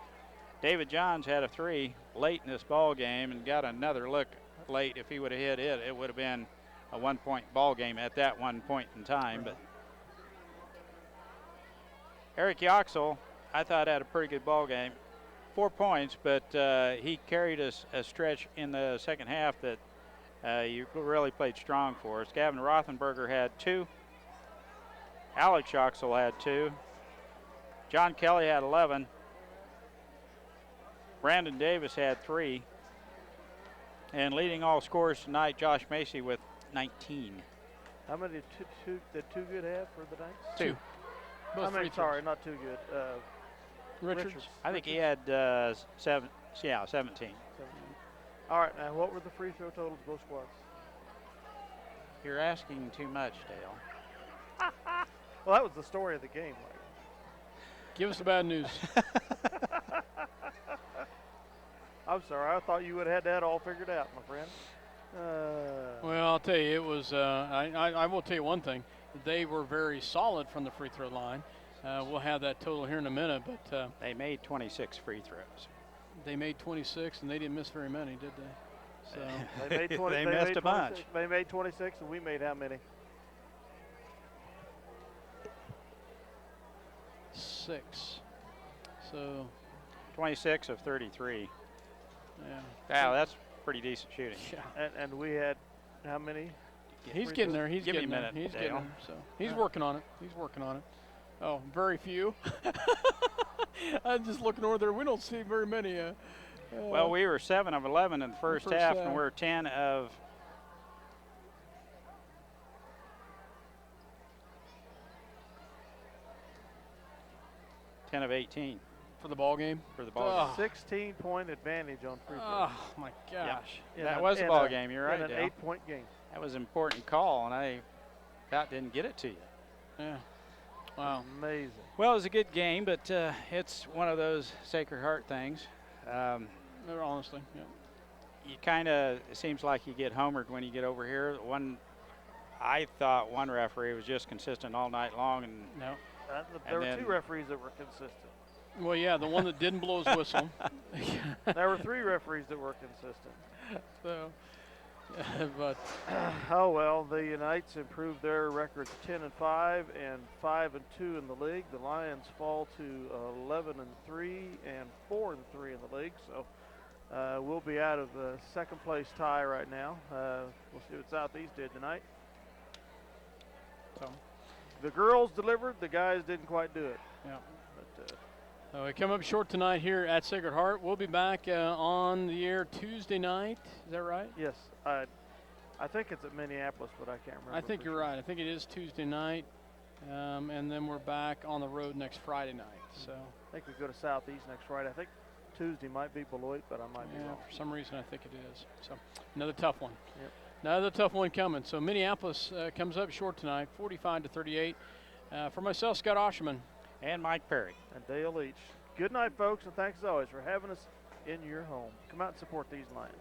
David Johns had a 3 late in this ball game and got another look late. If he would have hit it, it would have been a 1-point ball game at that one point in time. But Eric Yoxel, I thought, had a pretty good ball game. 4 points, but he carried us a stretch in the second half that you really played strong for us. Gavin Rothenberger had 2. Alex Yoxel had 2. John Kelly had 11. Brandon Davis had 3. And leading all scorers tonight, Josh Macy with 19. How many did Too Good have for the night? 2. How many? Sorry, not Too Good. Richards. I think he had 17. All right, now what were the free throw totals of both squads? You're asking too much, Dale. Well, that was the story of the game, Mike. Give us the bad news. I'm sorry, I thought you would have had that all figured out, my friend. Well, I'll tell you, it was, I will tell you one thing. They were very solid from the free throw line. We'll have that total here in a minute, but they made 26 free throws. They made 26, and they didn't miss very many, did they? So They made 20. They they missed made a bunch. 26. They made 26, and we made how many? 6. So 26 of 33. yeah. Wow, that's pretty decent shooting. Yeah. And we had how many? He's getting there. He's Give me getting a there. minute, He's getting Dale. there. So he's working on it. He's working on it. Oh, very few. I'm just looking over there. We don't see very many. Well, we were 7 of 11 in the first half, and we're 10 of 18 for the ball game. for the ball game. 16-point advantage on free throws. Oh my gosh. That was a ball game. You're right, in an Dale. 8-point game. That was an important call, and I about didn't get it to you. Yeah. Wow. Amazing. Well, it was a good game, but it's one of those Sacred Heart things. Honestly, yeah. You kind of, it seems like you get homered when you get over here. I thought one referee was just consistent all night long, and No. There were 2 referees that were consistent. Well, yeah, the one that didn't blow his whistle. There were 3 referees that were consistent. So, but Oh well, the Knights improved their record to 10-5 and 5-2 in the league. The Lions fall to 11-3 and 4-3 in the league. So we'll be out of the second place tie right now. We'll see what Southeast did tonight. so, The girls delivered. The guys didn't quite do it. yeah. But We come up short tonight here at Sacred Heart. We'll be back on the air Tuesday night. Is that right? yes, I think it's at Minneapolis, but I can't remember. I think for you're sure. right. I think it is Tuesday night, and then we're back on the road next Friday night. So, I think we go to Southeast next Friday. I think Tuesday might be Beloit, but I might be yeah, wrong. for some reason I think it is. So, another tough one. Yep. Another tough one coming. So Minneapolis comes up short tonight, 45-38. For myself, Scott Ausherman. and Mike Perry. And Dale Leech. Good night, folks, and thanks as always for having us in your home. Come out and support these Lions.